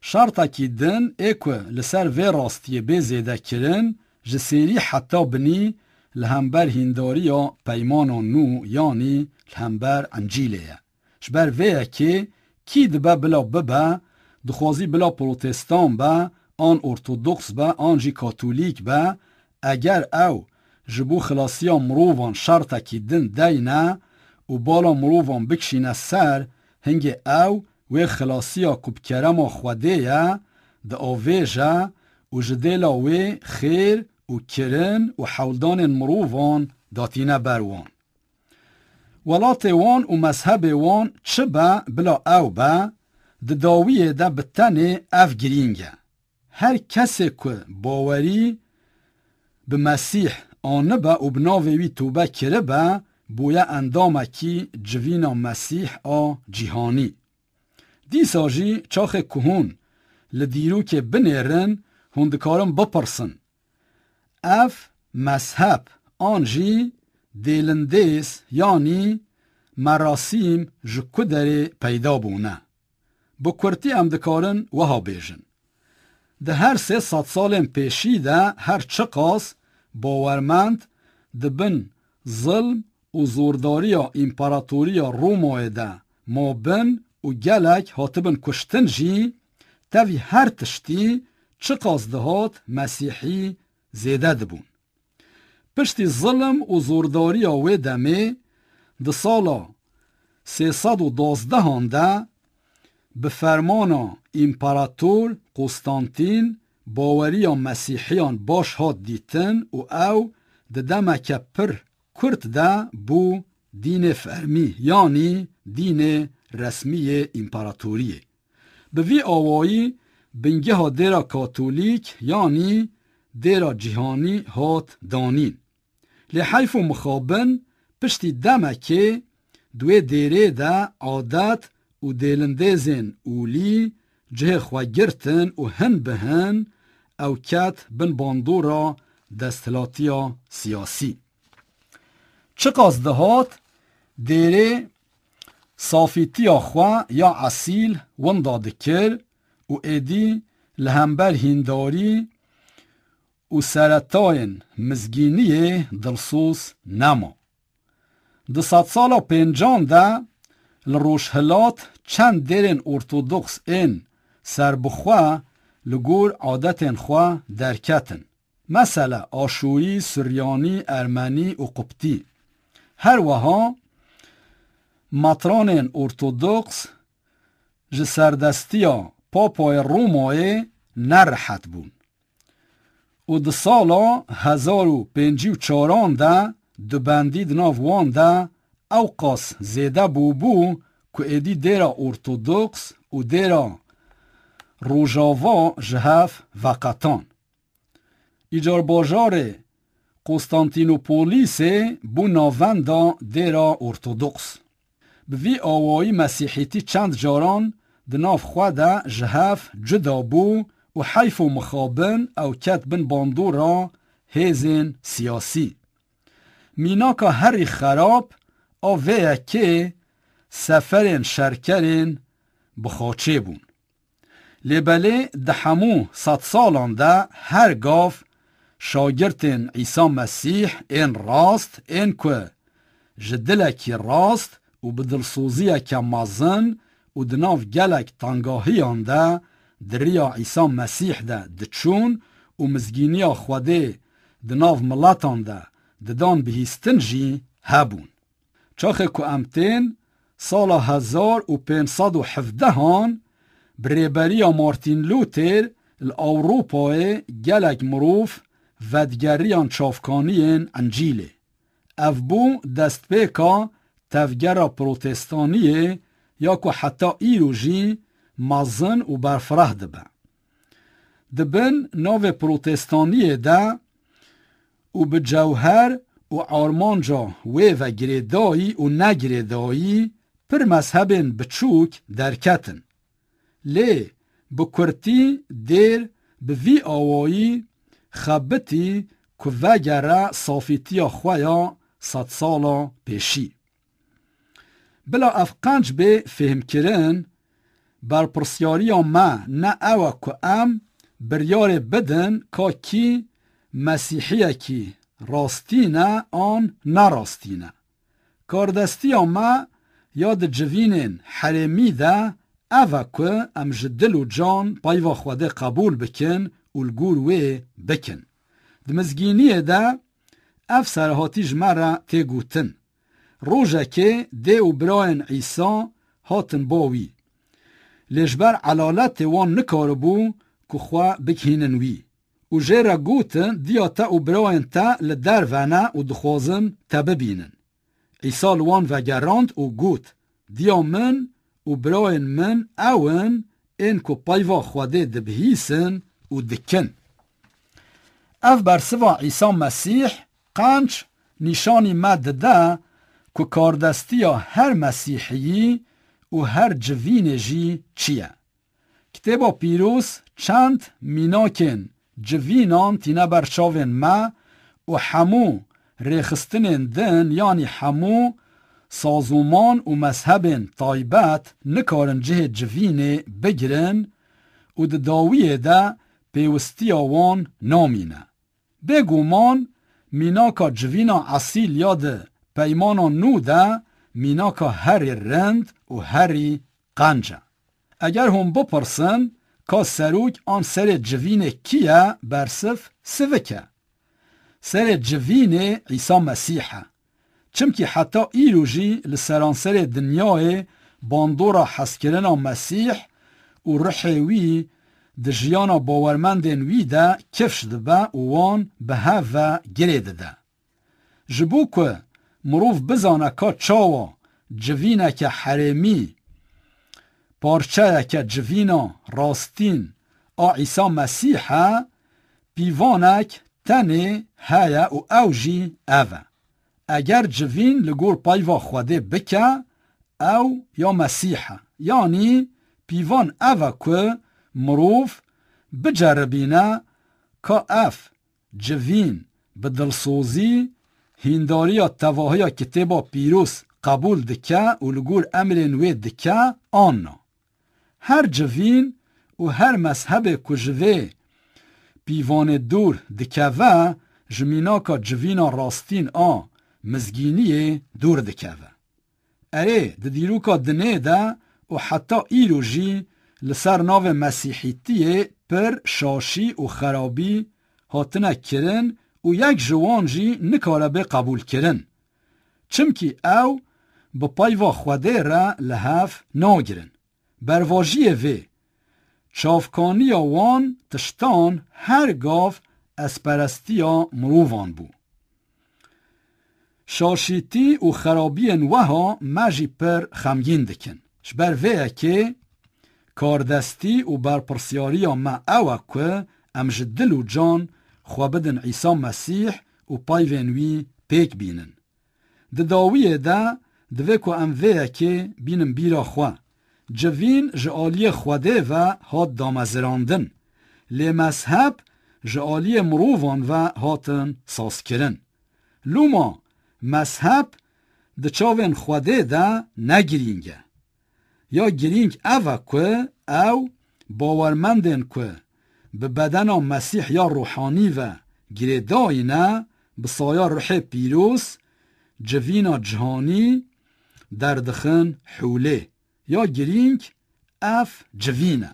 شرطا کی دن ایکو لسر وی راستیه بی زیده کرن جسیری حتی بنی لهمبر هنداری یا پیمانا نو یعنی لهمبر انجیلیه. شبر ویه که کی دبه بلا ببه دخوازی بلا پروتستان به آن ارتودکس به آن جی کاتولیک به اگر او جبو خلاصیا مرووان شرطا کی دن دینه و بالا مرووان بکشینه سر هنگه او و خلاصیا کبکرما خوده یا ده آویجه و جدیلا و خیر و کرن و حولدان مرووان داتینه بروان. ولات وان و مذهب وان چه با بلا او با ده داویه ده بتنه اف گرینگه. هر کسی که باوری به مسیح آنه با و بناوی توبه کره با بویا اندامه کی جوینا مسیح آ جیهانی. دی ساجی چاخ کهون لدیرو که بنیرن هندکارم بپرسن. اف مذهب آنجی دیلندیس یعنی مراسیم جکو داره پیدا بونه. بکورتی امدکارن وها بیجن. ده هر 300 سال پیشی ده هر چقاس باورمند ده بن ظلم و زورداری امپراتوری رومای ده ما بن و گلک هاتبن کشتن جی تاوی هر تشتی چقاس دهات مسیحی زیده دبون. پشتی ظلم و زورداری و دمه ده سالا 312 ده به فرمان امپراتور قسطنطین باوری مسیحیان باش هات دیتن و او ده دمک پر کرد ده بو دین فرمی یعنی دین رسمی امپراتوریه. به وی آوایی بنگه ها دیرا کاتولیک یعنی دیرا جهانی هات دانین. لحیف و مخابن پشتی دمکه دوی دیره ده عادت و دیلندزین اولی جه خواه گرتن و هن به هن او کت بن باندورا دستلاتیا سیاسی. چه قصده هات دیره صافیتیا خواه یا اصیل وندا دکر و ایدی لهمبر هنداری و سرطاین مزگینی دلسوس نما. 200 سالا پنجان ده لروشهلات چند دیرن ارتودکس این سربخواه لگور عادتین خواه درکتن. مثلا آشوری، سریانی، ارمنی و قبطی. هر وها مطران ارتودکس جسردستیا پاپای رومای نرحت بون. و ده سالا 1054 ده دو بندید ناوان ده اوقاس زیده بو که ایدی دیرا ارتودکس و دیرا روژاوا جهف وقتان. ایجار باجار قسطنطینوپولیس بو ناوندا دیرا ارتودکس. بوی آوایی مسیحیتی چند جاران دناف خواده جهف جدا بو و حیف و مخابن او کت بن باندو را هیزن سیاسی. میناکا هری خراب آوه که سفرین شرکرین بخاچه بون. لبله ده همو 100 سالان ده هر گاف شاگرتین عیسی مسیح این راست این که جدلکی راست و بدلسوزیه که مازن و دناف گلک تنگاهیان ده دریا عیسی مسیح ده دچون و مزگینی خوده دناف ملاتان ده ددان بهیستن جی هبون. چاخه که امتین سال 1517 هان بریبری مارتین لوتر الاوروپای گلک مروف ودگریان چافکانیین انجیله. اف بو دست پیکا تفگر پروتستانیه یا که حتی ایروژی مازن و برفره دبه. دبن ناو پروتستانیه ده و به جوهر و آرمانجا و گریدایی و نگریدایی پر مذهبین بچوک درکتن. لی بکرتی دیر به وی آوایی خبتی که وگره صافیتی خوایا 100 سالا پیشی. بلا افقنج به فهم کرن بر پرسیاری ما نه اوه که ام بریار بدن که کی مسیحیه کی راستینه آن نراستینه. کاردستی ما یاد جوینین حرمی ده اوه که ام جدل و جان پایوا خوده قبول بکن و الگور وی بکن. دمزگینی ده اف سرهاتی جمره تیگوتن. روژه که ده و براین عیسی هاتن باوی. لجبر علالت وان نکاربو که خواه بکهینن وی. و جیره گوتن دیا تا و براین تا لدر ونه و دخوازن تا ببینن. عیسی لوان وگراند و گوت دیا من و براین من اون این که پایوا خوده دبهیسن و دکن. اف برسوا عیسی مسیح قنچ نشانی مد ده که کاردستی هر مسیحی و هر جوین جی چیه. کتابا پیروس چند میناکن جوینان تینا برچاوین ما و همو ریخستنین دن یعنی همو سازومان و مذهبین طایبت نکارن جه جوین بگرن و ده داویه ده پیوستی آوان نامینه. بگومان میناکا جوینا اصیل یاد پیمانا نو ده میناکا هری رند و هری قنجه. اگر هم بپرسن که سروک آن سر جوین کیه برصف سوکه. سر جوین عیسی مسیحه. چمکی حتی ایروژی لسرانسر دنیای باندورا حسکرنا مسیح و رحوی دجیانا باورمندین وی ده کفش دبه و وان به هفه گریده ده. جبو که مروف بزانه که چاوا جوینه که حرمی پارچه که جوینا راستین عیسی مسیحه پیوانک تنه هیا و اوجی اوه. اگر جوین لگور پایوا خوده بکه او یا مسیحه یعنی پیوان اوه که مروف بجربینه که اف جوین بدلسوزی هنداریا تواهی کتابا پیروس قبول دکه و لگور امرین وی دکه آننا. هر جوین و هر مذهب کجوه پیوان دور دکه و جمینا که جوینا راستین مزگینی دور دکه و. اره دیرو که دنه ده و حتی ایروژی لسر ناو مسیحیتیه پر شاشی و خرابی هاتنه کرن و یک جوان جی نکاره به قبول کرن. چمکی او با پایوا خوده را لحف ناگرن. برواجی وی چافکانی وان تشتان هر گاف اسپرستی مرووان بو. شاشیتی و خرابی وها مجی پر خمگین دکن. شبر ویه که کاردستی و برپرسیاری ما اوه که امجدل و جان خوابدن عیسی مسیح و پایوین وی پیک بینن. ده داویه ده دوه که ام ویه که بینم بیرا خواه. جوین جعالی خوده و هات دامزراندن. لی مذهب جعالی مروفان و هاتن ساس کرن. لوما مذهب ده چاوین خوده ده نگرینگه. یا گرینگ اوه که او باورمندن که به بدن مسیح یا روحانی و گریداینا به سایه روح پیروس جوینا جهانی در دخن حوله یا گرینگ اف جوینه.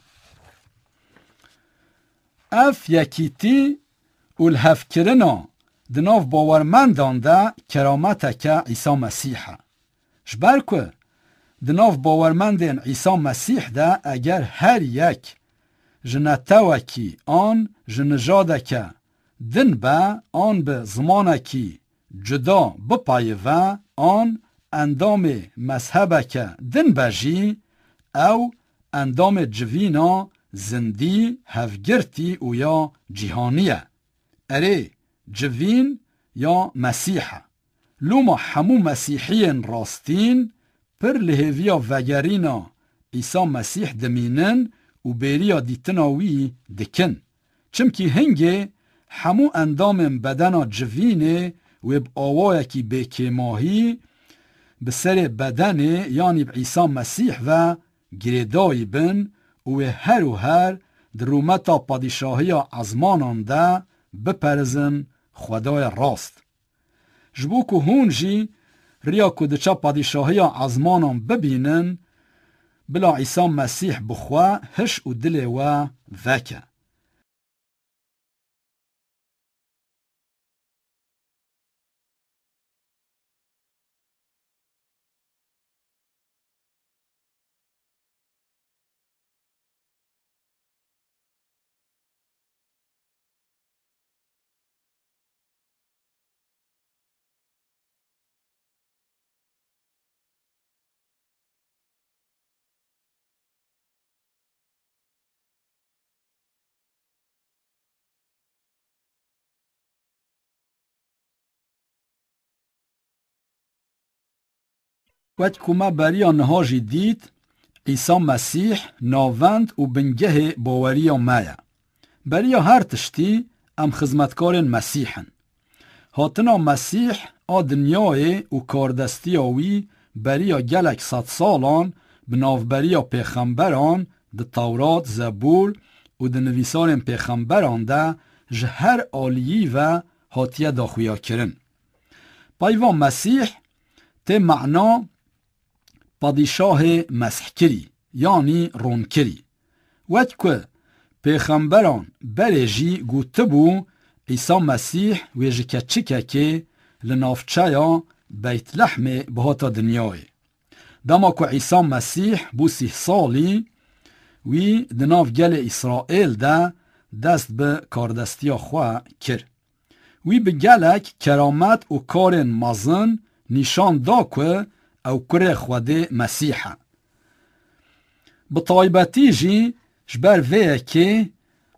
اف یکیتی الهف کرنا دناف باورمندان ده کرامت که عیسی مسیحه. جبر که دناف باورمندان عیسی مسیح ده اگر هر یک جنتوکی آن جنجاده که دن به آن به زمانکی جدا بپایوه آن اندام مذهبه که دن بجی او اندام جوینا زندی هفگرتی و یا جهانیه. اره جوین یا مسیحه. لوما همو مسیحیین راستین پر لحویا وگرینا عیسی مسیح دمینن و بریا دیتناوی دکن. چمکی هنگه همو اندام بدنا جوینه و بآوائه کی بکی ماهی بسر بدنه یعنی بعیسی مسیح و گریدای بن و هر درومتا پادشاهی ازمانان ده بپرزن خدای راست. جبو که هونجی ریا که دچا پادشاهی ازمانان ببینن بلا عیسی مسیح بخوا هش و دل و وکه. وقت کما بریا نهاجی دید عیسی مسیح ناوند و بنگه باوریا مایا. بریا هر تشتی ام خدمتکار مسیحن. هاتنا مسیح آ دنیای و کاردستی آوی بریا گلک 100 سالان بناو بریا پیغمبران ده تورات زبور و ده نویسان پیغمبران ده جهر آلیی و هاتیه داخویا کرن. پایوان مسیح ته معنا پادشاه مسیح کری یعنی رون کری. وقت که پیغمبران برجی گوته بو عیسی مسیح ویجه کچکه که لنافچه بیت لحم بهاتا دنیای. داما که عیسی مسیح بو 30 سالی وی دناف گل اسرائیل ده دست به کاردستی خواه کر. وی به گلک کرامت و کار مزن نشان دا که او کره خوده مسیحه. بطایبتی جی جبر ویه که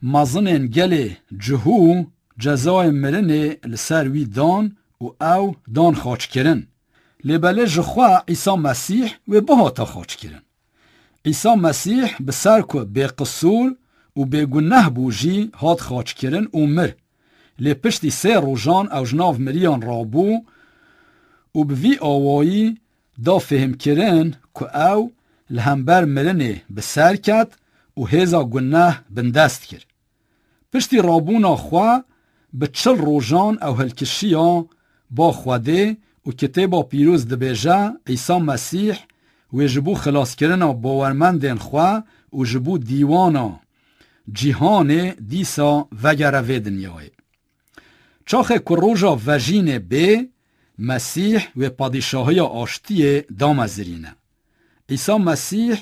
مزنین گل جهو جزای مرنه لسر وی دان و او دان خاچ کرن. لبله جخوا عیسی مسیح و بهاتا خاچ کرن. عیسی مسیح بسر که بی قصور و بی گناه بوجی هات خاچ کرن و مر. لی پشتی 3 روزان او جناف مریان رابو و بوی آوایی دا فهم کرن که او لهمبر مرنه بسر کد و هزا گناه بندست کرد. پشتی رابونا خواه به 40 روزان او هلکشیا با خوده و کتابا پیروز دبیجه عیسی مسیح و جبو خلاص کرنا باورمندین خواه و جبو دیوانا جیهان دیسا وگره و دنیای. چاخه که روژا وجین به مسیح و پادشاهی آشتی دامزرینه. عیسی مسیح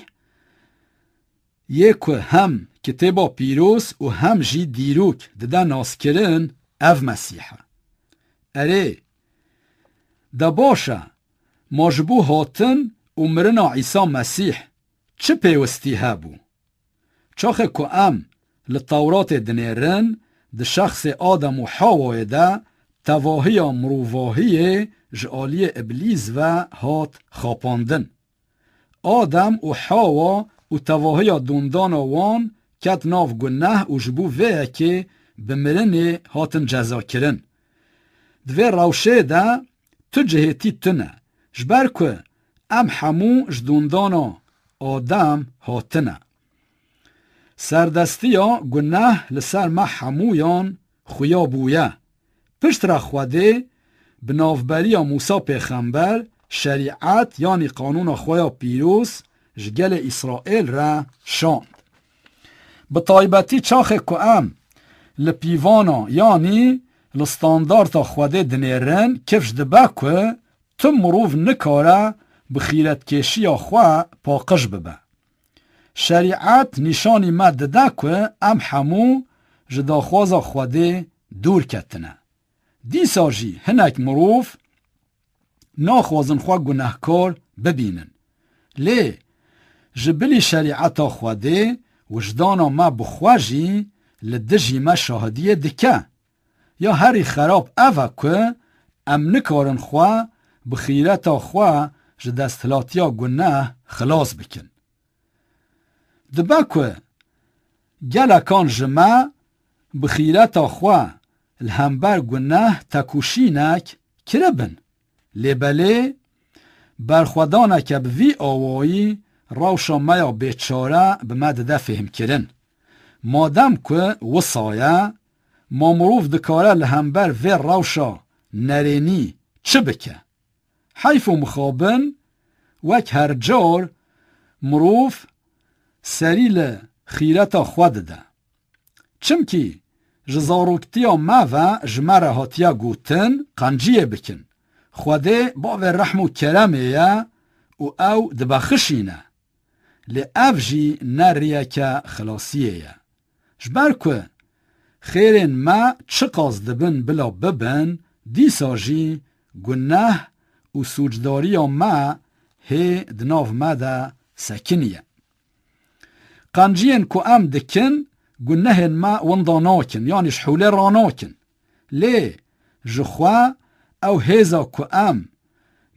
یک هم کتابا پیروز و هم جی دیروک دده ناس کرن او مسیحه. اره دا باشه ماجبو هاتن و مرنا عیسی مسیح چه پیوستی هبو؟ چاخه که ام لطورات دنیرن ده شخص آدم و حوای ده تواهی مروواهی جعالی ابلیز و هات خاپاندن. آدم و حوا و تواهی دوندان وان کت ناف گناه و جبو ویه که بمرن هاتن جزا کرن. دوی روشه ده تو جهتی تنه جبر که ام همو جدوندان آدم هاتنه. سردستی ها گناه لسر ما همویان خویا بویه. پشت را خوده بنافبری موسی پیغمبر شریعت یعنی قانون خویا پیروز جگل اسرائیل را شاند. به طایبتی چاخ که ام لپیوانا یعنی لستاندارتا خوده دنیرن کفش دبه که تم مروف نکاره بخیرت کشی خواه پاقش ببه. شریعت نشانی ما دده که ام همو جداخواز خوده دور کتنه. دیسا جی هنک مروف ناخوازن خواه گناهکار ببینن. لی جبلی شریعت خوده وجدانا ما بخواجی لدجی ما شاهدیه دکه. یا هری خراب اوه که ام نکارن خواه بخیرت خواه جدستلاتیا گناه خلاص بکن. دبا که گلکان جمع بخیرت خواه الهمبر گناه تکوشینک کربن. لیبله برخودانک بوی آوایی روشا میا بیچاره بمدده فهم کرن. مادم که وصایه ما مروف دکاره لهمبر وی روشا نرینی چه بکه؟ حیف و مخابن وک هر جار مروف سریل خیرتا خود ده. چمکی جزاروکتیا ما و جمره هاتیا گوتن قنجیه بکن. خوده با و رحم و کرمه و او دبخشینه. لی افجی نریه که خلاصیه. جبر که خیرین ما چه قصد بن بلا ببن دیسا جی گناه و سوجداری ما هی دناف ما ده سکنیه. قنجین که ام دکن گناه ما ونداناکن یعنی شحوله راناکن. لی جخوا او هیزا که ام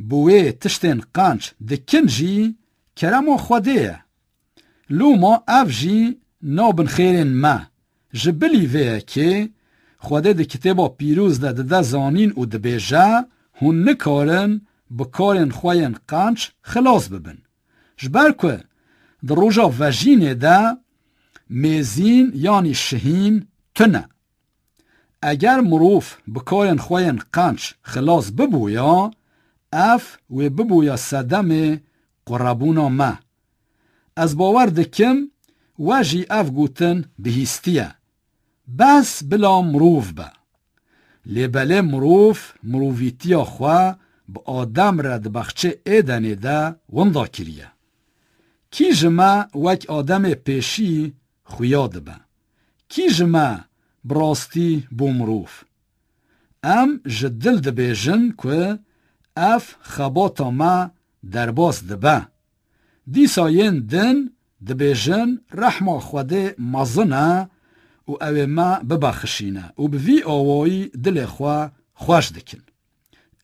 بوی تشتین قنج دکن جی کرم و خوده. لو ما اف جی نابن خیرین ما جبلی ویه که خوده ده کتابا پیروز ده زانین و ده بیجه هون نکارن بکارن خواین قنج خلاص ببن. جبر که در روژا وجینه ده میزین یعنی شهین تنه. اگر مروف بکارن خواین قنج خلاص ببویا اف و ببویا صدم قربونا ما. از باور دکم واجی اف گوتن بهیستیه. بس بلا مروف با. لیبله مروف مروفیتیا خواه با آدم رد بخچه ایدنه ده وندا کریه. کی جمع وک آدم پیشی خویاد با. کی جمع براستی بو مروف. ام جدل ده بیجن که اف خباتا ما درباس ده با. دیساین دن ده بیجن رحمه خوده مزنه و او ما ببخشینه و بوی آوایی دل خواه خوش دکن.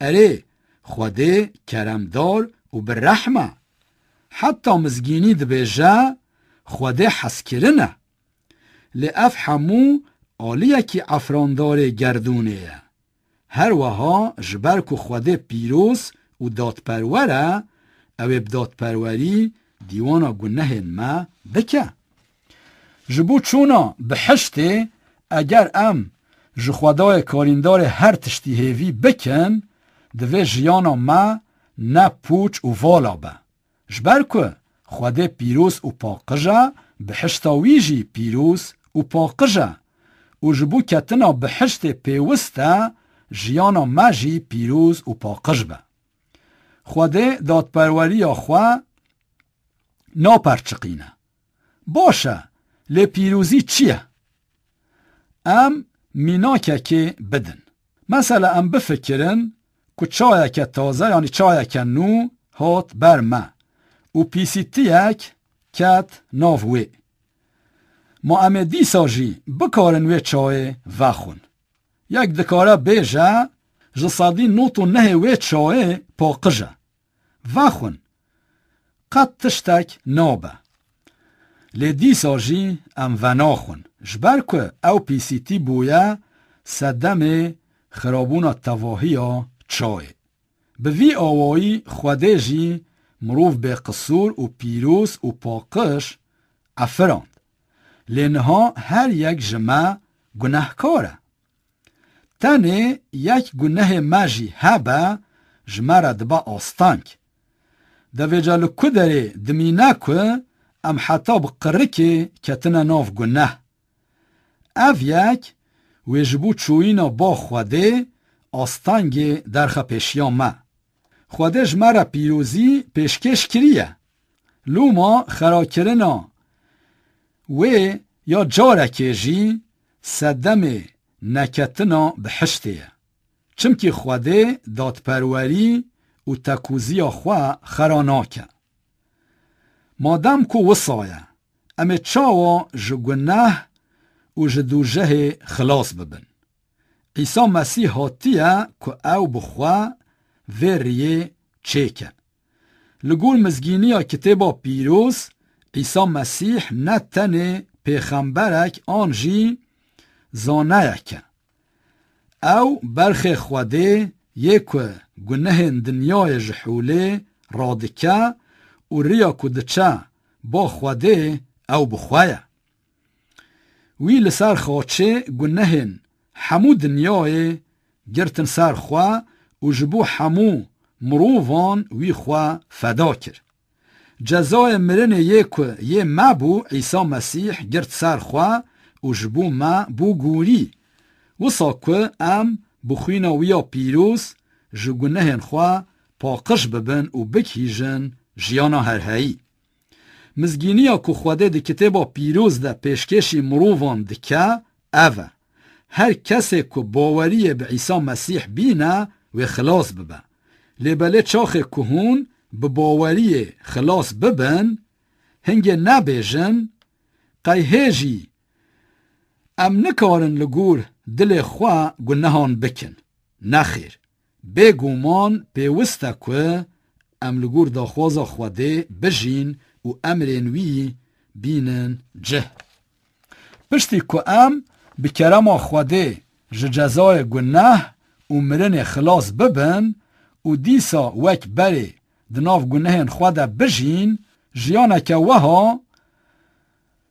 اره خوده کرمدار و برحمه. حتی مزگینی ده بیجه خوده حس کرنه. لی اف همو آلیه کی عفراندار گردونه. هر وها جبر که خوده پیروز و دادپروره او بدادپروری دیوانا گناه ما بکه. جبو چونا بحشته اگر ام جخودای کاریندار هر تشتی هیوی بکن دوی جیانا ما نه پوچ و والا با. جبر که خوده پیروز و پاقجه بحشتاویجی پیروز و پاقجه و جبو کتنا بحشت پیوسته جیانا ما جی پیروز و پاقج با. خوده دادپروری خواه ناپرچقینه. باشه لی پیروزی چیه؟ ام میناکه که بدن. مثلا ام بفکرن که چایه که تازه یعنی چایه که نو هات بر ما و پیسیتیک کت ناووی. ما ام دیسا جی بکارن وی چای وخون. یک دکاره بیجه جسادی نوتو نه وی چاوه پاقجه وخون قد تشتک نابه لی دیسا جی ام وناخون جبر که او پیسیتی بویا سدم خرابونا تواهی چای به وی آوایی خوده جی مروف به قصور و پیروس و پاقش افراند لینها هر یک جمع گناهکاره تنه یک گناه مجی هبه جمع دبا آستانک دویجا لکدره دمینه که ام حتی بقرکی کتنه ناف گناه او یک ویجبو چوینا با خوده آستانگ درخ پیشیان ما خوده جمع پیروزی پیشکش کریه لوما خراکرنا و یا جارکه جی سدم نکتنا بحشته چمکی خوده دادپروری و تکوزی خواه خراناکه مادم کو وصایه امی چاوا جگنه و جدوجه خلاص ببن عیسی مسیح هاتیه که او بخواه وریه چیکه لگول مزگینی کتابا پیروز عیسی مسیح نتنه پیغمبرک آنجی زانه که او برخ خوده یک گناه دنیای جحوله رادکه و ریا کدچه با خوده او بخواه وی لسر خواچه گناه حمو دنیای گرتن سر خواه و جبو حمو مروفان وی خواه فدا کر جزای مرن یه ما بو عیسی مسیح گرت سر خواه و جبو ما بو گوری وصا که ام بخوینا ویا پیروز جگنهن خواه پاقش ببن و بکیجن جیانا هرهایی مزگینیا که خوده ده کتابا پیروز ده پیشکشی مروفان دکه اوه هر کسی که باوری به عیسی مسیح بینه و خلاص ببن لیبله چاخ کهون به باوری خلاص ببن هنگه نبیجن قیهجی ام نکارن لگور دل خواه گناهان بکن نخیر بگومان پیوسته که ام لگور داخوازا خوده بجین و امرین وی بینن جه پشتی که ام بکرم خوده جزای گناه و مرن خلاص ببن و دیسا وک بری دناف گناهن خوده بجین جیانه که وها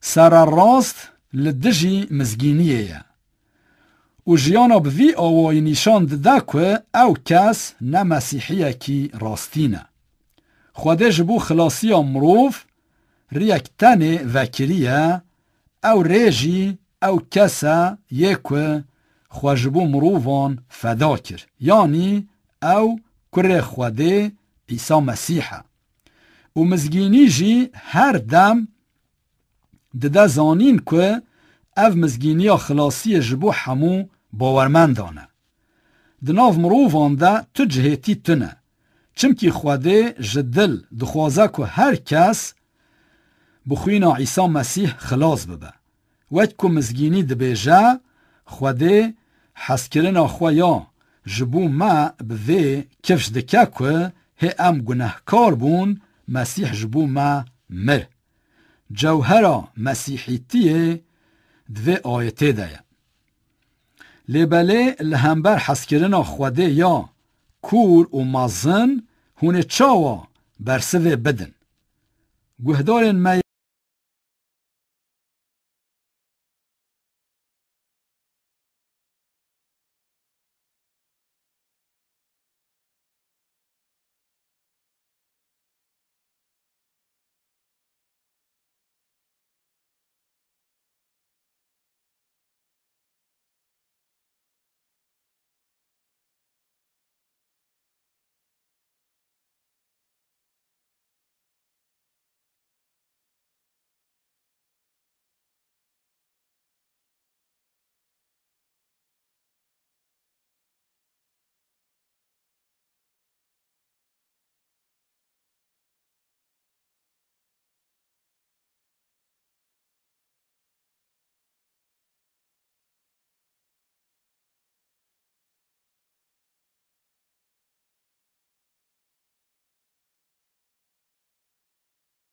سر راست لدجی مزگینیه و جیانا بوی آوای نیشان دده که او کس نه مسیحیه کی راستینه خوده جبو خلاصی مروف ریک تنه وکریه او ریجی او کسا یک خوجبو مروفان فدا کر یعنی او کره خوده عیسی مسیحه و مزگینی جی هر دم دده زانین که او مزگینی خلاصی جبو همو باورمندانه دناف مروفان ده تو جهتی تنه چمکی خوده جدل دخوازه که هر کس بخوینا عیسی مسیح خلاص ببه وقت که مزگینی دبیجه خوده حسکرنا خویا جبو ما بوی کفش دکه که هی ام گناهکار بون مسیح جبو ما مر جوهر مسیحیتیه دوی آیته ده لیبله لهمبر حسکرنا خوده یا کور و مازن هونه چاوا برسوه بدن گوهدارن